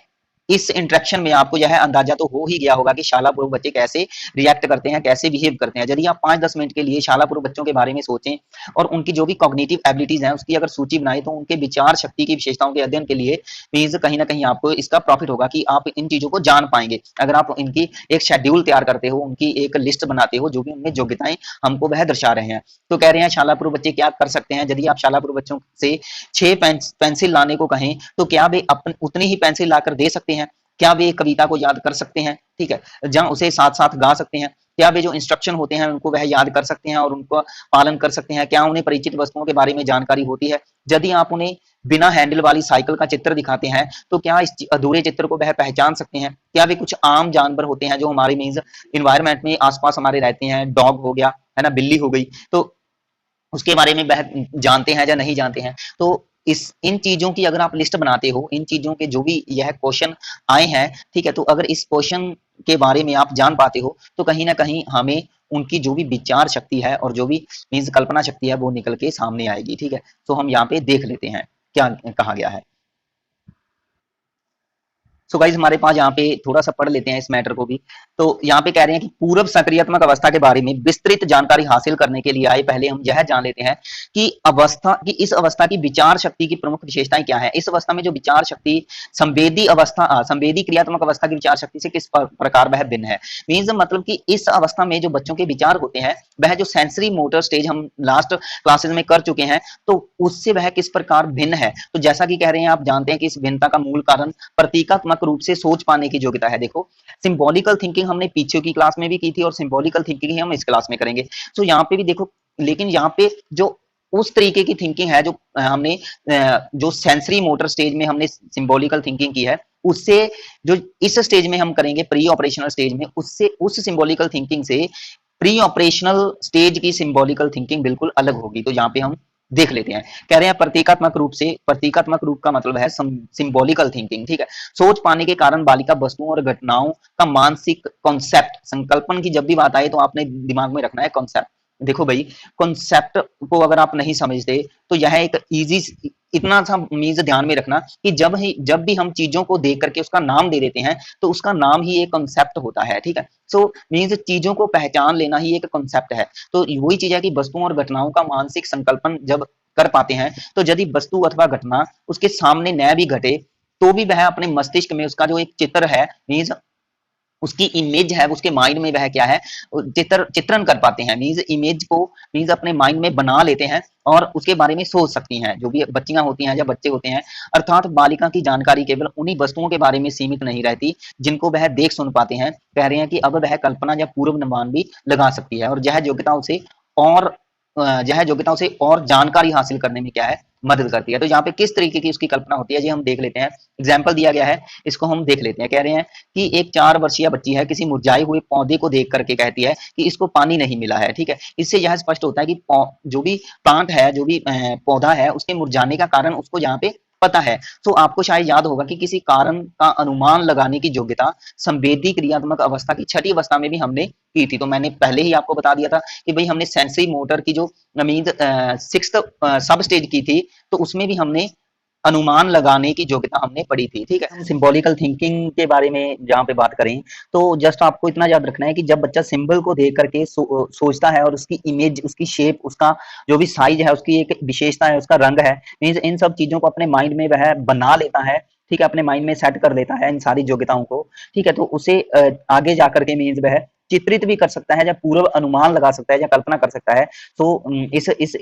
इस इंटरेक्शन में आपको यह अंदाजा तो हो ही गया होगा कि शाला पूर्व बच्चे कैसे रिएक्ट करते हैं, कैसे बिहेव करते हैं। यदि आप 5-10 मिनट के लिए शाला पूर्व बच्चों के बारे में सोचें और उनकी जो भी कॉग्निटिव एबिलिटीज हैं उसकी अगर सूची बनाए, तो उनके विचार शक्ति की विशेषताओं के अध्ययन के लिए मीन्स कहीं ना कहीं आपको इसका प्रॉफिट होगा कि आप इन चीजों को जान पाएंगे। अगर आप इनकी एक शेड्यूल तैयार करते हो, उनकी एक लिस्ट बनाते हो जो भी उनमें योग्यताएं हमको वह दर्शा रहे हैं। तो कह रहे हैं शाला पूर्व बच्चे क्या कर सकते हैं, यदि आप शाला पूर्व बच्चों से 6 पेंसिल लाने को कहें, तो क्या वे उतनी ही पेंसिल लाकर दे सकते हैं? क्या वे कविता को याद कर सकते हैं? ठीक है, जहां उसे साथ साथ गा सकते हैं? क्या वे जो इंस्ट्रक्शन होते हैं उनको वह याद कर सकते हैं और उनको पालन कर सकते हैं? क्या उन्हें परिचित वस्तुओं के बारे में जानकारी होती है? यदि आप उन्हें बिना हैंडल वाली साइकिल का चित्र दिखाते हैं, तो क्या इस अधूरे चित्र को वह पहचान सकते हैं? क्या वे कुछ आम जानवर होते हैं जो हमारे मीन्स इन्वायरमेंट में आसपास हमारे रहते हैं, डॉग हो गया है ना, बिल्ली हो गई, तो उसके बारे में वह जानते हैं या नहीं जानते हैं? तो इस इन चीजों की अगर आप लिस्ट बनाते हो, इन चीजों के जो भी यह क्वेश्चन आए हैं, ठीक है, तो अगर इस क्वेश्चन के बारे में आप जान पाते हो, तो कहीं ना कहीं हमें उनकी जो भी विचार शक्ति है और जो भी मीन्स कल्पना शक्ति है वो निकल के सामने आएगी। ठीक है, तो हम यहाँ पे देख लेते हैं क्या कहा गया है। सो गाइस हमारे पास यहाँ पे थोड़ा सा पढ़ लेते हैं इस मैटर को भी। तो यहाँ पे कह रहे हैं कि पूर्व सक्रियात्मक अवस्था के बारे में विस्तृत जानकारी हासिल करने के लिए आए पहले हम यह जान लेते हैं कि इस अवस्था की विचार शक्ति की प्रमुख विशेषताएं क्या है। इस अवस्था में जो विचार शक्ति संवेदी क्रियात्मक अवस्था की विचार शक्ति से किस प्रकार वह भिन्न है। मीन्स मतलब कि इस अवस्था में जो बच्चों के विचार होते हैं वह जो सेंसरी मोटर स्टेज हम लास्ट क्लासेस में कर चुके हैं, तो उससे वह किस प्रकार भिन्न है। तो जैसा कि कह रहे हैं आप जानते हैं कि इस भिन्नता का मूल कारण प्रतीकात्मक रूप से सोच पाने की योग्यता है। देखो सिंबॉलिकल थिंकिंग हमने पीछे की क्लास में भी की थी और सिंबॉलिकल थिंकिंग ही हम इस क्लास में करेंगे। तो यहाँ पे भी देखो, लेकिन यहाँ पे जो उस तरीके की थिंकिंग है जो हमने जो सेंसरी मोटर स्टेज में हमने सिंबॉलिकल थिंकिंग की है, उससे जो इस स्टेज में हम करेंगे प्री ऑपरेशनल स्टेज में, उससे उस सिंबॉलिकल थिंकिंग से प्री ऑपरेशनल स्टेज की सिंबॉलिकल थिंकिंग बिल्कुल अलग होगी। तो यहाँ पे हम देख लेते हैं। कह रहे हैं प्रतीकात्मक रूप का मतलब है सिंबॉलिकल थिंकिंग। ठीक है, सोच पाने के कारण बालिका वस्तुओं और घटनाओं का मानसिक कॉन्सेप्ट संकल्पन की जब भी बात आए तो आपने दिमाग में रखना है कॉन्सेप्ट। देखो भाई, कॉन्सेप्ट को अगर आप नहीं समझते तो यह एक इजी, इतना सा मीन्स ध्यान में रखना कि जब भी हम चीजों को देख करके उसका नाम दे देते हैं तो उसका नाम ही एक कॉन्सेप्ट होता है। ठीक है, सो मीन्स चीजों को पहचान लेना ही एक कॉन्सेप्ट है। तो वही चीज है कि वस्तुओं और घटनाओं का मानसिक संकल्पन जब कर पाते हैं, तो यदि वस्तु अथवा घटना उसके सामने न भी घटे तो भी वह अपने मस्तिष्क में उसका जो एक चित्र है, मीन्स उसकी इमेज है, उसके माइंड में वह क्या है चित्रण कर पाते हैं। मीन्स इमेज को मीन्स अपने माइंड में बना लेते हैं और उसके बारे में सोच सकती हैं, जो भी बच्चियां होती हैं या बच्चे होते हैं। अर्थात बालिका की जानकारी केवल उन्हीं वस्तुओं के बारे में सीमित नहीं रहती जिनको वह देख सुन पाते हैं। कह रहे हैं कि अब वह कल्पना या पूर्व अनुमान भी लगा सकती है और यह योग्यता उसे और यह योग्यताओं से और जानकारी हासिल करने में क्या है, मदद करती है। तो यहाँ पे किस तरीके की उसकी कल्पना होती है, ये हम देख लेते हैं। एग्जाम्पल दिया गया है, इसको हम देख लेते हैं। कह रहे हैं कि एक 4 वर्षीय बच्ची है, किसी मुरझाए हुए पौधे को देख करके कहती है कि इसको पानी नहीं मिला है, ठीक है। इससे यह स्पष्ट होता है कि जो भी प्लांट है, जो भी पौधा है, उसके मुरझाने का कारण उसको यहाँ पे पता है। तो आपको शायद याद होगा कि किसी कारण का अनुमान लगाने की योग्यता संवेदी क्रियात्मक अवस्था की छठी अवस्था में भी हमने की थी। तो मैंने पहले ही आपको बता दिया था कि भाई हमने सेंसरी मोटर की जो मीन्स सिक्स्थ सब स्टेज की थी, तो उसमें भी हमने अनुमान लगाने की योग्यता हमने पढ़ी थी, ठीक है। हम सिंबॉलिकल थिंकिंग के बारे में जहाँ पे बात करें, तो जस्ट आपको इतना याद रखना है कि जब बच्चा सिंबल को देख करके सोचता है और उसकी इमेज, उसकी शेप, उसका जो भी साइज है, उसकी एक विशेषता है, उसका रंग है, मीन्स इन सब चीजों को अपने माइंड में वह बना लेता है, ठीक है, अपने माइंड में सेट कर लेता है इन सारी योग्यताओं को, ठीक है। तो उसे आगे जाकर के मीन्स वह चित्रित भी कर सकता है, या पूर्व अनुमान लगा सकता है, या कल्पना कर सकता है। तो इस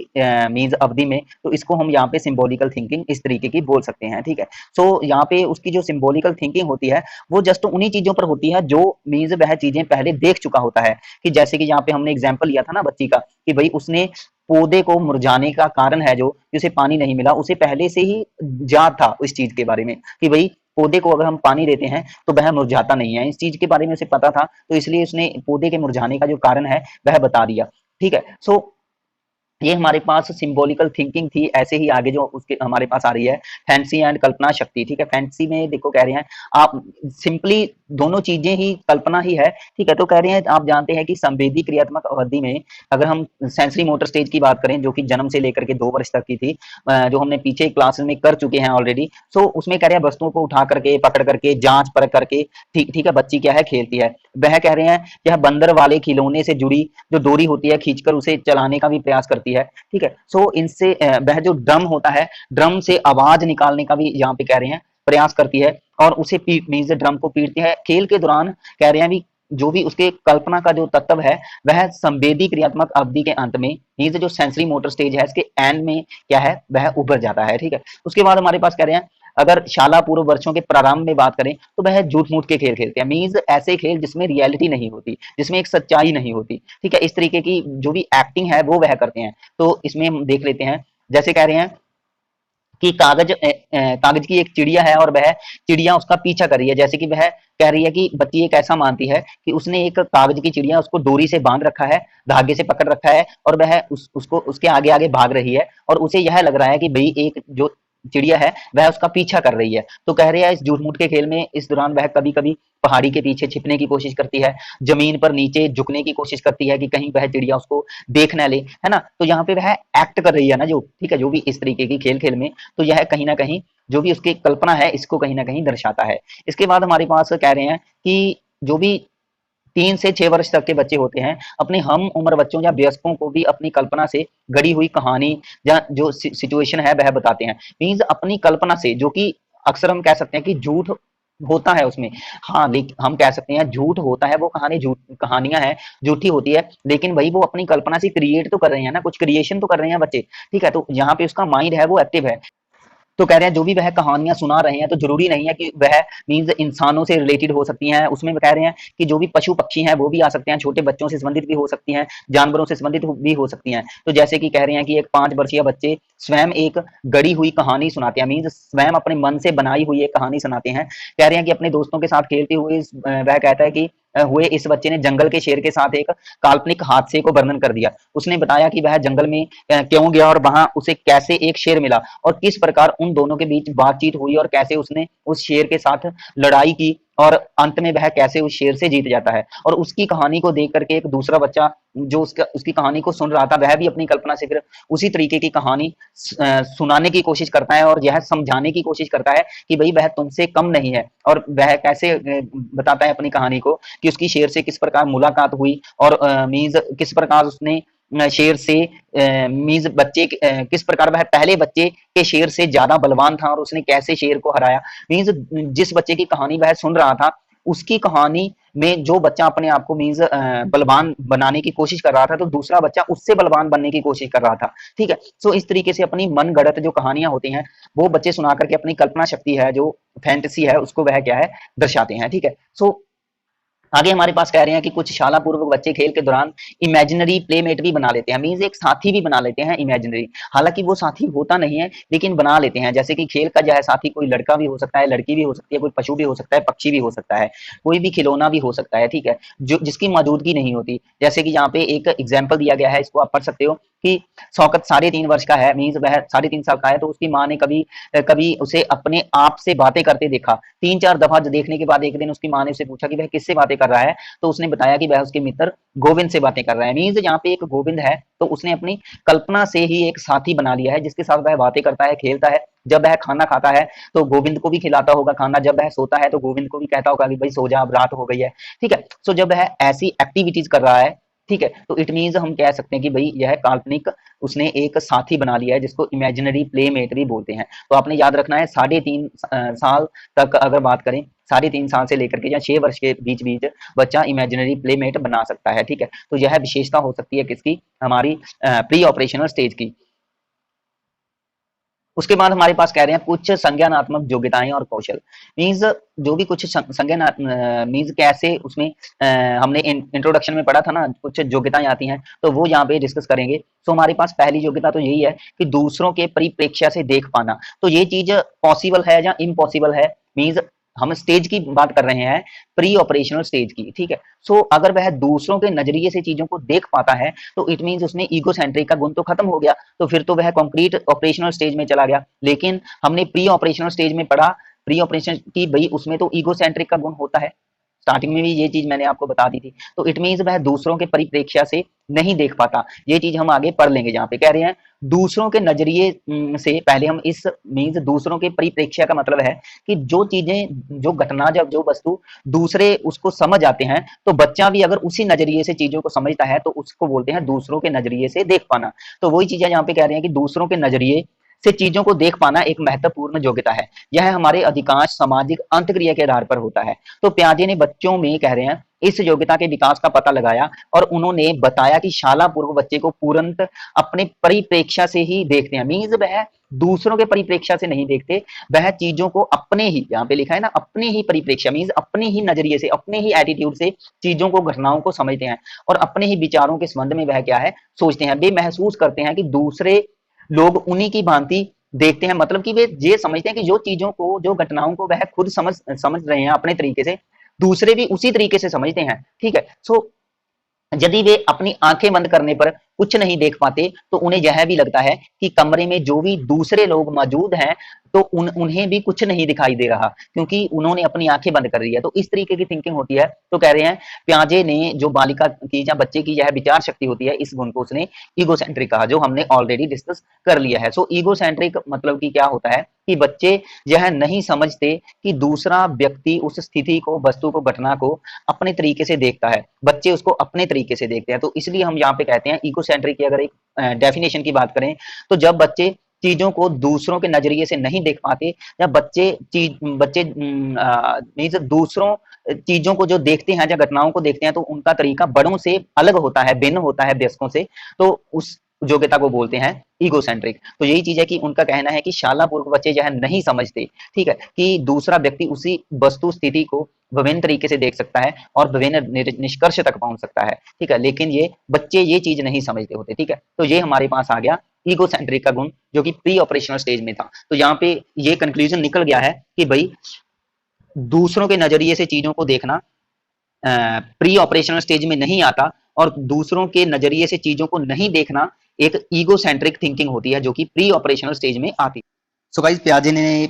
मीन्स अवधि में, तो इसको हम यहाँ पे सिंबॉलिकल थिंकिंग इस तरीके की बोल सकते हैं, ठीक है। सो यहाँ पे उसकी जो सिंबॉलिकल थिंकिंग होती है, वो जस्ट उन्हीं चीजों पर होती है जो मीन्स वह चीजें पहले देख चुका होता है। कि जैसे कि यहाँ पे हमने एग्जाम्पल लिया था ना बच्ची का, कि भाई उसने पौधे को मुरझाने का कारण है जो कि उसे पानी नहीं मिला, उसे पहले से ही याद था इस चीज के बारे में कि भाई पौधे को अगर हम पानी देते हैं तो वह मुरझाता नहीं है, इस चीज के बारे में उसे पता था। तो इसलिए उसने पौधे के मुरझाने का जो कारण है वह बता दिया, ठीक है। सो ये हमारे पास सिंबॉलिकल थिंकिंग थी। ऐसे ही आगे जो उसके हमारे पास आ रही है फैंसी एंड कल्पना शक्ति, ठीक है। फैंसी में देखो कह रहे हैं आप सिंपली दोनों चीजें ही कल्पना ही है, ठीक है। तो कह रहे हैं आप जानते हैं कि संवेदी क्रियात्मक अवधि में अगर हम सेंसरी मोटर स्टेज की बात करें, जो कि जन्म से लेकर के 2 वर्ष तक की थी, जो हमने पीछे क्लास में कर चुके हैं ऑलरेडी। सो उसमें कह रहे हैं वस्तुओं को उठा करके, पकड़ करके, जांच परख करके, ठीक ठीक है, बच्ची क्या है खेलती है। वह कह रहे हैं यह बंदर वाले खिलौने से जुड़ी जो डोरी होती है, खींचकर उसे चलाने का भी प्रयास करती है, ठीक है। सो इनसे वह जो ड्रम होता है, ड्रम से आवाज निकालने का भी यहाँ पे कह रहे हैं प्रयास करती है, और उसे पीट मीन्स ड्रम को पीटती है। खेल के दौरान कह रहे हैं भी जो भी उसके कल्पना का जो तत्व है, वह संवेदी क्रियात्मक अवधि के अंत में मीन्स जो सेंसरी मोटर स्टेज है, इसके एंड में क्या है, वह उभर जाता है, ठीक है। उसके बाद हमारे पास कह रहे हैं अगर शाला पूर्व वर्षों के प्रारंभ में बात करें तो वह झूठ मूठ के खेल खेलते हैं, मीन्स ऐसे खेल जिसमें रियलिटी नहीं होती, जिसमें एक सच्चाई नहीं होती, ठीक है। इस तरीके की जो भी एक्टिंग है वो वह करते हैं। तो इसमें हम देख लेते हैं, जैसे कह रहे हैं कि कागज की एक चिड़िया है और वह चिड़िया उसका पीछा कर रही है। जैसे कि वह कह रही है कि बच्ची एक ऐसा मानती है कि उसने एक कागज की चिड़िया उसको डोरी से बांध रखा है, धागे से पकड़ रखा है, और वह उसको उसके आगे आगे भाग रही है, और उसे यह लग रहा है कि भाई एक जो चिड़िया है वह उसका पीछा कर रही है। तो कह रहे हैं इस झूठ मूठ के खेल में इस दौरान वह कभी कभी पहाड़ी के पीछे छिपने की कोशिश करती है, जमीन पर नीचे झुकने की कोशिश करती है कि कहीं वह चिड़िया उसको देख ना ले, है ना। तो यहाँ पे वह एक्ट कर रही है ना, जो ठीक है, जो भी इस तरीके की खेल खेल में, तो यह कहीं ना कहीं जो भी उसकी कल्पना है इसको कहीं ना कहीं दर्शाता है। इसके बाद हमारे पास कह रहे हैं कि जो भी 3 से 6 वर्ष तक के बच्चे होते हैं, अपने हम उम्र बच्चों या वयस्कों को भी अपनी कल्पना से गढ़ी हुई कहानी या जो सिचुएशन है वह बताते हैं, मीन्स अपनी कल्पना से, जो कि अक्सर हम कह सकते हैं कि झूठ होता है उसमें। हाँ, लेकिन हम कह सकते हैं झूठ होता है, वो कहानी झूठ कहानियां हैं, झूठी होती है, लेकिन वही वो अपनी कल्पना से क्रिएट तो कर रहे हैं ना, कुछ क्रिएशन तो कर रहे हैं बच्चे, ठीक है। तो यहाँ पे उसका माइंड है वो एक्टिव है। तो कह रहे हैं जो भी वह कहानियां सुना रहे हैं, तो जरूरी नहीं है कि वह मीन्स इंसानों से रिलेटेड हो सकती हैं, उसमें कह रहे हैं कि जो भी पशु पक्षी हैं वो भी आ सकते हैं, छोटे बच्चों से संबंधित भी हो सकती हैं, जानवरों से संबंधित भी हो सकती हैं। तो जैसे कि कह रहे हैं कि एक 5 वर्षीय बच्चे स्वयं एक गढ़ी हुई कहानी सुनाते हैं, मीन्स स्वयं अपने मन से बनाई हुई एक कहानी सुनाते हैं। कह रहे हैं कि अपने दोस्तों के साथ खेलते हुए वह कहता है कि हुए इस बच्चे ने जंगल के शेर के साथ एक काल्पनिक हादसे को वर्णन कर दिया। उसने बताया कि वह जंगल में क्यों गया और वहां उसे कैसे एक शेर मिला, और किस प्रकार उन दोनों के बीच बातचीत हुई, और कैसे उसने उस शेर के साथ लड़ाई की, और अंत में वह कैसे उस शेर से जीत जाता है। और उसकी कहानी को देख करके एक दूसरा बच्चा जो उसकी कहानी को सुन रहा था, वह भी अपनी कल्पना से फिर उसी तरीके की कहानी सुनाने की कोशिश करता है, और यह समझाने की कोशिश करता है कि भाई वह तुमसे कम नहीं है। और वह कैसे बताता है अपनी कहानी को कि उसकी शेर से किस प्रकार मुलाकात हुई, और मीन्स किस प्रकार उसने शेर से मीन्स बच्चे किस प्रकार वह पहले बच्चे के शेर से ज्यादा बलवान था, और उसने कैसे शेर को हराया। मीन्स जिस बच्चे की कहानी वह सुन रहा था, उसकी कहानी में जो बच्चा अपने आप को मीन्स बलवान बनाने की कोशिश कर रहा था, तो दूसरा बच्चा उससे बलवान बनने की कोशिश कर रहा था, ठीक है। सो इस तरीके से अपनी मन गढ़ंत जो कहानियां होती हैं वो बच्चे सुना करके अपनी कल्पना शक्ति है, जो फैंटेसी है, उसको वह क्या है दर्शाते हैं, ठीक है। सो आगे हमारे पास कह रहे हैं कि कुछ शाला पूर्व बच्चे खेल के दौरान इमेजिनरी प्लेमेट भी बना लेते हैं, मीन्स एक साथी भी बना लेते हैं इमेजिनरी। हालांकि वो साथी होता नहीं है लेकिन बना लेते हैं, जैसे कि खेल का जो है साथी कोई लड़का भी हो सकता है, लड़की भी हो सकती है, कोई पशु भी हो सकता है, पक्षी भी हो सकता है, कोई भी खिलौना भी हो सकता है, ठीक है, जो जिसकी मौजूदगी नहीं होती। जैसे कि यहाँ पे एक एग्जाम्पल दिया गया है, इसको आप पढ़ सकते हो कि शौकत 3.5 वर्ष का है, मीन्स वह 3.5 साल का है, तो उसकी माँ ने कभी कभी उसे अपने आप से बातें करते देखा। 3-4 दफा देखने के बाद एक दिन उसकी माँ ने उससे पूछा कि वह किससे बातें कर रहा है, तो उसने बताया कि वह उसके मित्र गोविंद से बातें कर रहा है। मीन्स यहाँ पे एक गोविंद है, तो उसने अपनी कल्पना से ही एक साथी बना लिया है जिसके साथ वह बातें करता है, खेलता है। जब वह खाना खाता है तो गोविंद को भी खिलाता होगा खाना, जब वह सोता है तो गोविंद को भी कहता होगा कि भाई सो जा, अब रात हो गई है, ठीक है। सो जब वह ऐसी एक्टिविटीज कर रहा है, ठीक है, तो इट मीन्स हम कह सकते हैं कि भाई यह काल्पनिक उसने एक साथी बना लिया है जिसको इमेजिनरी प्लेमेट भी बोलते हैं। तो आपने याद रखना है 3.5 साल तक अगर बात करें, 3.5 साल से लेकर के या 6 वर्ष के बीच बीच बच्चा इमेजिनरी प्लेमेट बना सकता है, ठीक है। तो यह विशेषता हो सकती है किसकी, हमारी प्री ऑपरेशनल स्टेज की। उसके बाद हमारे पास कह रहे हैं कुछ संज्ञानात्मक योग्यताएं और कौशल, मीन्स जो भी कुछ संज्ञान मीन्स कैसे उसमें हमने इंट्रोडक्शन में पढ़ा था ना, कुछ योग्यताएं आती हैं, तो वो यहाँ पे डिस्कस करेंगे। तो हमारे पास पहली योग्यता तो यही है कि दूसरों के परिप्रेक्ष्य से देख पाना। तो ये चीज पॉसिबल है या इम्पॉसिबल है, मीन्स हम स्टेज की बात कर रहे हैं, प्री ऑपरेशनल स्टेज की, ठीक है। सो अगर वह दूसरों के नजरिए से चीजों को देख पाता है तो इट मीन्स उसमें ईगोसेंट्रिक का गुण तो खत्म हो गया, तो फिर तो वह कंक्रीट ऑपरेशनल स्टेज में चला गया। लेकिन हमने प्री ऑपरेशनल स्टेज में पढ़ा, प्री ऑपरेशन की भाई उसमें तो ईगोसेंट्रिक का गुण होता है, स्टार्टिंग में भी ये चीज मैंने आपको बता दी थी। तो इट मीन्स वह दूसरों के परिप्रेक्ष्य से नहीं देख पाता, ये चीज हम आगे पढ़ लेंगे। जहाँ पे कह रहे हैं दूसरों के नजरिए से, पहले हम इस मीन्स दूसरों के परिप्रेक्ष्य का मतलब है कि जो चीजें, जो घटना, जब जो वस्तु दूसरे उसको समझ आते हैं, तो बच्चा भी अगर उसी नजरिए से चीजों को समझता है तो उसको बोलते हैं दूसरों के नजरिए से देख पाना। तो वही चीजें यहाँ पे कह रहे हैं कि दूसरों के नजरिए से चीजों को देख पाना एक महत्वपूर्ण योग्यता है। यह हमारे अधिकांश सामाजिक अंतक्रिया के आधार पर होता है। तो प्याजे ने बच्चों में, कह रहे हैं, इस योग्यता के विकास का पता लगाया और उन्होंने बताया कि शाला पूर्व बच्चे को पूर्णत अपने परिप्रेक्ष्य से ही देखते हैं, मीन्स वह दूसरों के परिप्रेक्ष्य से नहीं देखते, वह चीजों को अपने ही, यहाँ पे लिखा है ना, अपने ही परिप्रेक्ष्य मीन्स अपने ही नजरिए से, अपने ही एटीट्यूड से चीजों को, घटनाओं को समझते हैं और अपने ही विचारों के संबंध में वह क्या है, सोचते हैं। वे महसूस करते हैं कि दूसरे लोग उन्हीं की भांति देखते हैं, मतलब कि वे ये समझते हैं कि जो चीजों को, जो घटनाओं को वह खुद समझ समझ रहे हैं अपने तरीके से, दूसरे भी उसी तरीके से समझते हैं, ठीक है। सो यदि वे अपनी आंखें बंद करने पर कुछ नहीं देख पाते तो उन्हें यह भी लगता है कि कमरे में जो भी दूसरे लोग मौजूद हैं तो उन्हें भी कुछ नहीं दिखाई दे रहा, क्योंकि उन्होंने अपनी आंखें बंद कर दी है। तो इस तरीके की थिंकिंग होती है। तो कह रहे हैं प्याजे ने जो बालिका की या बच्चे की यह विचार शक्ति होती है, इस गुण को उसने ईगोसेंट्रिक कहा, जो हमने ऑलरेडी डिस्कस कर लिया है। सो ईगोसेंट्रिक मतलब कि क्या होता है कि बच्चे यह नहीं समझते कि दूसरा व्यक्ति उस स्थिति को, वस्तु को, घटना को अपने तरीके से देखता है, बच्चे उसको अपने तरीके से देखते हैं। तो इसलिए हम यहाँ पे कहते हैं इकोसेंट्रिक की अगर एक डेफिनेशन की बात करें, तो जब बच्चे चीजों को दूसरों के नजरिए से नहीं देख पाते, या बच्चे मीन्स दूसरों चीजों को जो देखते हैं या घटनाओं को देखते हैं तो उनका तरीका बड़ों से अलग होता है, भिन्न होता है वयस्कों से, तो उस योग्यता को बोलते हैं ईगोसेंट्रिक। तो यही चीज है कि उनका कहना है कि शाला पूर्व बच्चे यह नहीं समझते, ठीक है, कि दूसरा व्यक्ति उसी वस्तु स्थिति को विभिन्न तरीके से देख सकता है और विभिन्न निष्कर्ष तक पहुंच सकता है, ठीक है, लेकिन ये बच्चे ये चीज नहीं समझते होते, ठीक है। तो ये हमारे पास आ गया ईगोसेंट्रिक का गुण, जो कि प्री ऑपरेशनल स्टेज में था। तो यहाँ पे ये कंक्लूजन निकल गया है कि भाई दूसरों के नजरिए से चीजों को देखना प्री ऑपरेशनल स्टेज में नहीं आता, और दूसरों के नजरिए से चीजों को नहीं देखना एक ईगोसेंट्रिक थिंकिंग होती है, जो कि प्री ऑपरेशनल स्टेज में आती है। सो गाइस, प्याजे ने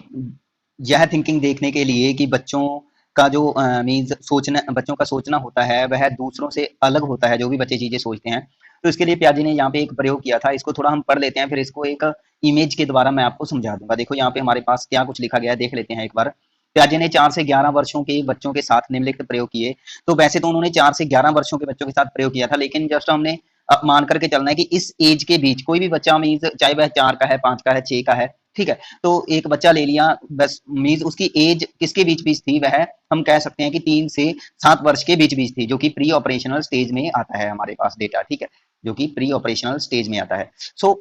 यह थिंकिंग देखने के लिए कि बच्चों का जो मीन्स सोचना, बच्चों का सोचना होता है वह दूसरों से अलग होता है, जो भी बच्चे चीजें सोचते हैं। तो इसके लिए प्याजे ने यहाँ पे एक प्रयोग किया था, इसको थोड़ा हम पढ़ लेते हैं, फिर इसको एक इमेज के द्वारा मैं आपको समझा दूंगा। देखो यहाँ पे हमारे पास क्या कुछ लिखा गया है, देख लेते हैं एक बार। प्याजे ने 4 से 11 वर्षों के बच्चों के साथ निम्नलिखित प्रयोग किए। तो वैसे तो उन्होंने 4 से 11 वर्षों के बच्चों के साथ प्रयोग किया था, लेकिन जस्ट हमने मान करके चलना है कि इस एज के बीच कोई भी बच्चा, मीन्स चाहे वह 4 का है, 5 का है, 6 का है, ठीक है, तो एक बच्चा ले लिया बस, मीन्स उसकी एज किसके बीच बीच थी, वह हम कह सकते हैं कि 3 से 7 वर्ष के बीच बीच थी, जो कि प्री ऑपरेशनल स्टेज में आता है हमारे पास डेटा, ठीक है, जो कि प्री ऑपरेशनल स्टेज में आता है। सो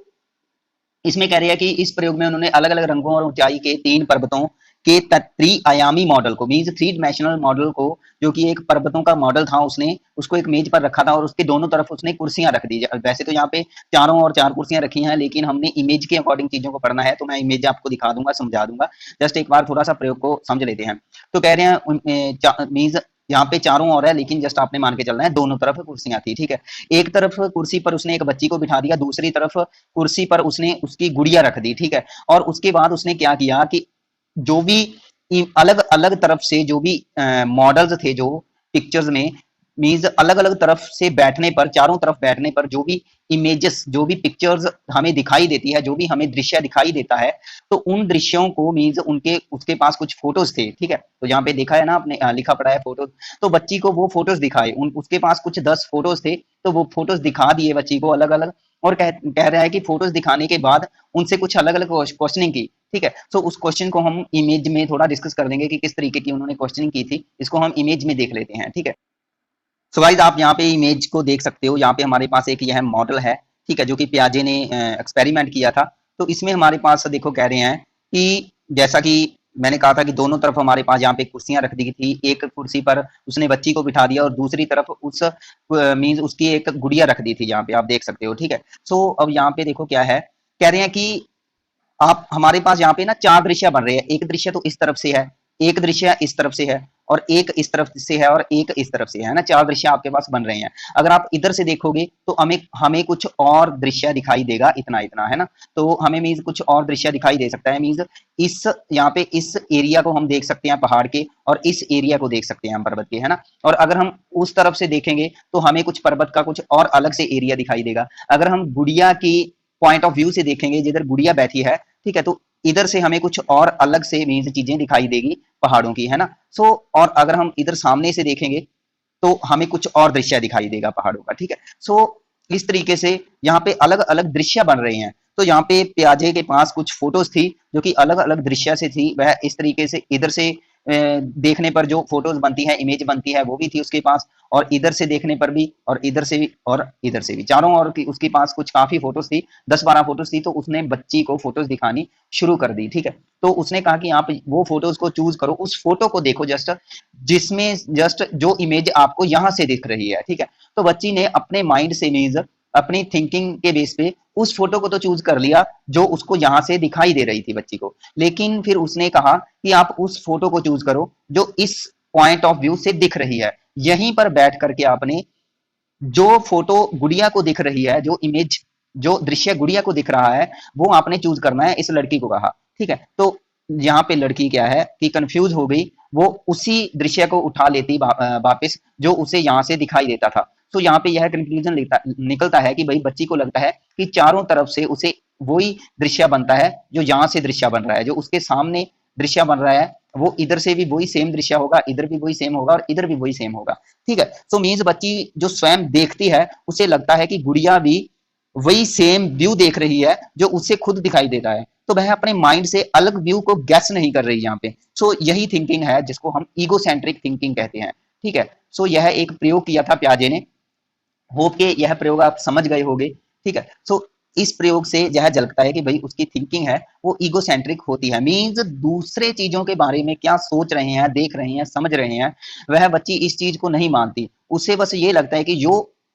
इसमें कह रहे हैं कि इस प्रयोग में उन्होंने अलग अलग रंगों और ऊंचाई के 3 पर्वतों के त्रिआयामी मॉडल को, मीन्स थ्री डायमेंशनल मॉडल को, जो कि एक पर्वतों का मॉडल था, उसने उसको एक मेज पर रखा था और उसके दोनों तरफ उसने कुर्सियां रख दी। वैसे तो यहाँ पे चारों और चार कुर्सियां रखी हैं, लेकिन हमने इमेज के अकॉर्डिंग चीजों को पढ़ना है, तो मैं इमेज आपको दिखा दूंगा, समझा दूंगा। जस्ट एक बार थोड़ा सा प्रयोग को समझ लेते हैं। तो कह रहे हैं मीन्स यहाँ पे चारों ओर है, लेकिन जस्ट आपने मान के चलना है दोनों तरफ कुर्सियां थी, ठीक है। एक तरफ कुर्सी पर उसने एक बच्ची को बिठा दिया, दूसरी तरफ कुर्सी पर उसने उसकी गुड़िया रख दी, ठीक है। और उसके बाद उसने क्या किया कि जो भी अलग अलग तरफ से जो भी मॉडल्स थे, जो पिक्चर्स में मीन्स अलग अलग तरफ से बैठने पर, चारों तरफ बैठने पर जो भी इमेजेस, जो भी पिक्चर्स हमें दिखाई देती है, जो भी हमें दृश्य दिखाई देता है, तो उन दृश्यों को मीन्स उनके उसके पास कुछ फोटोज थे, ठीक है। तो यहाँ पे देखा है ना आपने, लिखा पड़ा है फोटोज। तो बच्ची को वो फोटोज दिखाए, उसके पास कुछ 10 फोटोज थे, तो वो फोटोज दिखा दिए बच्ची को अलग अलग। और कह रहा है कि फोटोज दिखाने के बाद उनसे कुछ अलग अलग क्वेश्चनिंग की, ठीक है। तो उस क्वेश्चन को हम इमेज में थोड़ा डिस्कस कर देंगे कि किस तरीके की उन्होंने क्वेश्चनिंग की थी, इसको हम इमेज में देख लेते हैं, ठीक है। सो गाइस आप यहाँ पे इमेज को देख सकते हो, यहाँ पे हमारे पास एक यह मॉडल है, ठीक है, जो कि पियाजे ने एक्सपेरिमेंट किया था। तो इसमें हमारे पास देखो कह रहे हैं कि जैसा कि मैंने कहा था कि दोनों तरफ हमारे पास यहाँ पे कुर्सियां रख दी थी, एक कुर्सी पर उसने बच्ची को बिठा दिया और दूसरी तरफ उस मीन्स उसकी एक गुड़िया रख दी थी, यहाँ पे आप देख सकते हो, ठीक है। सो अब यहाँ पे देखो क्या है, कह रहे हैं कि आप हमारे पास यहाँ पे ना चार दृश्य बन रहे हैं। एक दृश्य तो इस तरफ से है, एक दृश्य इस तरफ से है, और एक इस तरफ से है, और एक इस तरफ से है ना। चार दृश्य आपके पास बन रहे हैं। अगर आप इधर से देखोगे तो हमें हमें कुछ और दृश्य दिखाई देगा, इतना इतना है ना। तो हमें मीन्स कुछ और दृश्य दिखाई दे सकता है, मीन्स इस यहाँ पे इस एरिया को हम देख सकते हैं पहाड़ के, और इस एरिया को देख सकते हैं हम पर्वत के, है ना। और अगर हम उस तरफ से देखेंगे तो हमें कुछ पर्वत का कुछ और अलग से एरिया दिखाई देगा। अगर हम गुड़िया की पॉइंट ऑफ व्यू से देखेंगे, जिधर गुड़िया बैठी है, ठीक है, तो इधर से हमें कुछ और अलग से मीन्स चीजें दिखाई देगी पहाड़ों की, है ना। सो और अगर हम इधर सामने से देखेंगे तो हमें कुछ और दृश्य दिखाई देगा पहाड़ों का, ठीक है। सो इस तरीके से यहाँ पे अलग अलग दृश्य बन रहे हैं। तो यहाँ पे प्याजे के पास कुछ फोटोज थी जो कि अलग अलग दृश्य से थी, वह इस तरीके से इधर से देखने पर जो फोटोज बनती है, इमेज बनती है, वो भी थी उसके पास, और इधर से देखने पर भी, और इधर से भी, और इधर से भी, चारों ओर की उसके पास कुछ काफी फोटोज थी, 10-12 फोटोज थी। तो उसने बच्ची को फोटोज दिखानी शुरू कर दी, ठीक है। तो उसने कहा कि आप वो फोटोज को चूज करो, उस फोटो को देखो जस्ट, जिसमें जस्ट जो इमेज आपको यहां से दिख रही है, ठीक है। तो बच्ची ने अपने माइंड से मीन्स अपनी थिंकिंग के बेस पे उस फोटो को तो चूज कर लिया जो उसको यहां से दिखाई दे रही थी बच्ची को, लेकिन फिर उसने कहा कि आप उस फोटो को चूज करो जो इस पॉइंट ऑफ व्यू से दिख रही है। यहीं पर बैठ करके आपने जो फोटो गुड़िया को दिख रही है, जो इमेज, जो दृश्य गुड़िया को दिख रहा है, वो आपने चूज करना है, इस लड़की को कहा, ठीक है। तो यहाँ पे लड़की क्या है कि कंफ्यूज हो गई, वो उसी दृश्य को उठा लेती वापस जो उसे यहाँ से दिखाई देता था। तो यहाँ पे यह कंक्लूजन निकलता है कि भाई बच्ची को लगता है कि चारों तरफ से उसे वही दृश्य बनता है जो यहाँ से दृश्य बन रहा है, जो उसके सामने दृश्य बन रहा है, वो इधर से भी वही सेम दृश्य होगा, इधर भी वही सेम होगा, और इधर भी वही सेम होगा, ठीक है। तो मीन्स बच्ची जो स्वयं देखती है उसे लगता है कि गुड़िया भी वही सेम व्यू देख रही है जो उसे खुद दिखाई देता है। तो वह अपने माइंड से अलग व्यू को गैस नहीं कर रही यहाँ पे। सो यही थिंकिंग है जिसको हम ईगोसेंट्रिक थिंकिंग कहते हैं, ठीक है। सो यह एक प्रयोग किया था प्याजे ने। होप के यह प्रयोग आप समझ गए होंगे, ठीक है। सो इस प्रयोग से यह झलकता है कि भाई उसकी थिंकिंग है वो ईगोसेंट्रिक होती है, मीन्स दूसरे चीजों के बारे में क्या सोच रहे हैं, देख रहे हैं, समझ रहे हैं, वह बच्ची इस चीज को नहीं मानती। उसे बस ये लगता है कि जो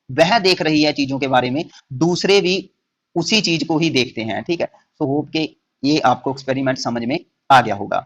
वह देख रही है चीजों के बारे में, दूसरे भी उसी चीज को ही देखते हैं, ठीक है। तो होप के ये आपको एक्सपेरिमेंट समझ में आ गया होगा।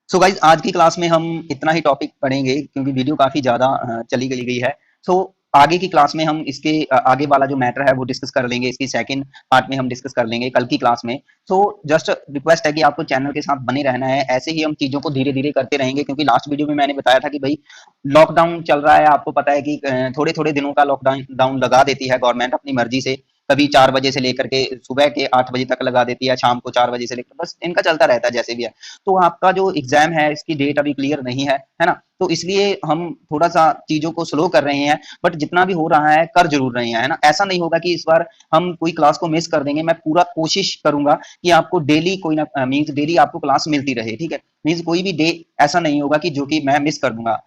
सो गाइज आज की क्लास में हम इतना ही टॉपिक पढ़ेंगे क्योंकि वीडियो काफी ज्यादा चली गई है। सो आगे की क्लास में हम इसके आगे वाला जो मैटर है वो डिस्कस कर लेंगे, इसकी सेकंड पार्ट में हम डिस्कस कर लेंगे कल की क्लास में। सो जस्ट रिक्वेस्ट है कि आपको चैनल के साथ बने रहना है, ऐसे ही हम चीजों को धीरे धीरे करते रहेंगे, क्योंकि लास्ट वीडियो में मैंने बताया था कि भाई लॉकडाउन चल रहा है, आपको पता है कि थोड़े थोड़े दिनों का लॉकडाउन लगा देती है गवर्नमेंट अपनी मर्जी से। कभी 4 बजे से लेकर के सुबह के 8 बजे तक लगा देती है, शाम को 4 बजे से लेकर, बस इनका चलता रहता है जैसे भी है। तो आपका जो एग्जाम है इसकी डेट अभी क्लियर नहीं है ना। तो इसलिए हम थोड़ा सा चीजों को स्लो कर रहे हैं, बट जितना भी हो रहा है कर जरूर रहे हैं, है ना। ऐसा नहीं होगा कि इस बार हम कोई क्लास को मिस कर देंगे। मैं पूरा कोशिश करूंगा कि आपको डेली कोई ना मीन्स डेली आपको क्लास मिलती रहे, ठीक है। मीन्स कोई भी डे ऐसा नहीं होगा कि जो कि मैं मिस कर दूंगा।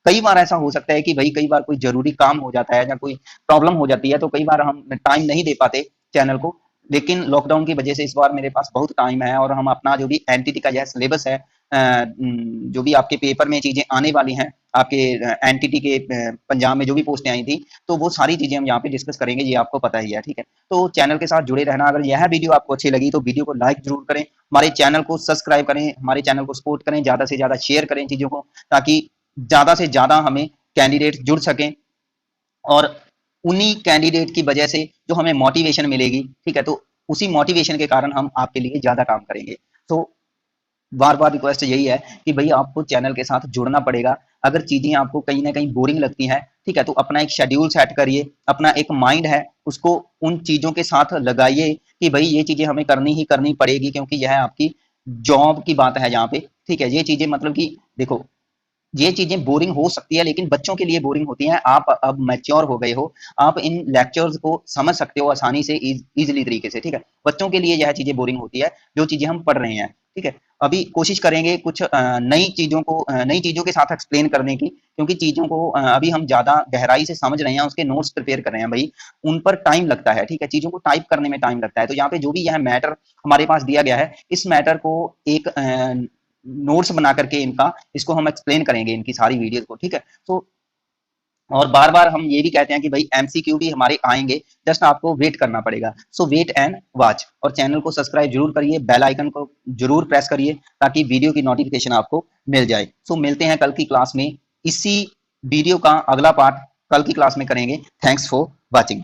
कई बार ऐसा हो सकता है कि भाई कई बार कोई जरूरी काम हो जाता है या कोई प्रॉब्लम हो जाती है, तो कई बार हम टाइम नहीं दे पाते चैनल को, लेकिन लॉकडाउन की वजह से इस बार मेरे पास बहुत टाइम है और हम अपना जो भी एनटीटी का यह सिलेबस है, जो भी आपके पेपर में चीजें आने वाली हैं, आपके एनटीटी के पंजाब में जो भी पोस्टें आई थी, तो वो सारी चीजें हम यहाँ पे डिस्कस करेंगे, ये आपको पता ही है, ठीक है। तो चैनल के साथ जुड़े रहना। अगर यह वीडियो आपको अच्छी लगी तो वीडियो को लाइक जरूर करें, हमारे चैनल को सब्सक्राइब करें, हमारे चैनल को सपोर्ट करें, ज्यादा से ज्यादा शेयर करें चीजों को, ताकि ज्यादा से ज्यादा हमें कैंडिडेट जुड़ सकें और उन्हीं कैंडिडेट की वजह से जो हमें मोटिवेशन मिलेगी, ठीक है, तो उसी मोटिवेशन के कारण हम आपके लिए ज्यादा काम करेंगे। तो बार बार रिक्वेस्ट यही है कि भाई आपको चैनल के साथ जुड़ना पड़ेगा। अगर चीजें आपको कहीं ना कहीं बोरिंग लगती हैं, ठीक है, तो अपना एक शेड्यूल सेट करिए, अपना एक माइंड है उसको उन चीजों के साथ लगाइए कि भाई ये चीजें हमें करनी ही करनी पड़ेगी, क्योंकि यह आपकी जॉब की बात है यहाँ पे, ठीक है। ये चीजें मतलब कि देखो, ये चीजें बोरिंग हो सकती है लेकिन बच्चों के लिए बोरिंग होती हैं। आप अब मैच्योर हो गए हो, आप इन लेक्चर्स को समझ सकते हो आसानी से, इजीली तरीके से, ठीक है। बच्चों के लिए यह चीजें बोरिंग होती है जो चीजें हम पढ़ रहे हैं, ठीक है। अभी कोशिश करेंगे कुछ नई चीजों को नई चीजों के साथ एक्सप्लेन करने की, क्योंकि चीजों को अभी हम ज्यादा गहराई से समझ रहे हैं, उसके नोट्स प्रिपेयर कर रहे हैं भाई, उन पर टाइम लगता है, ठीक है, चीजों को टाइप करने में टाइम लगता है। तो यहाँ पे जो भी यह मैटर हमारे पास दिया गया है, इस मैटर को एक नोट्स बना करके इनका इसको हम एक्सप्लेन करेंगे, इनकी सारी वीडियोस को, ठीक है। तो और बार बार हम ये भी कहते हैं कि भाई एमसीक्यू भी हमारे आएंगे, जस्ट आपको वेट करना पड़ेगा। सो वेट एंड वॉच, और चैनल को सब्सक्राइब जरूर करिए, बेल आइकन को जरूर प्रेस करिए ताकि वीडियो की नोटिफिकेशन आपको मिल जाए। सो मिलते हैं कल की क्लास में, इसी वीडियो का अगला पार्ट कल की क्लास में करेंगे। Thanks for watching.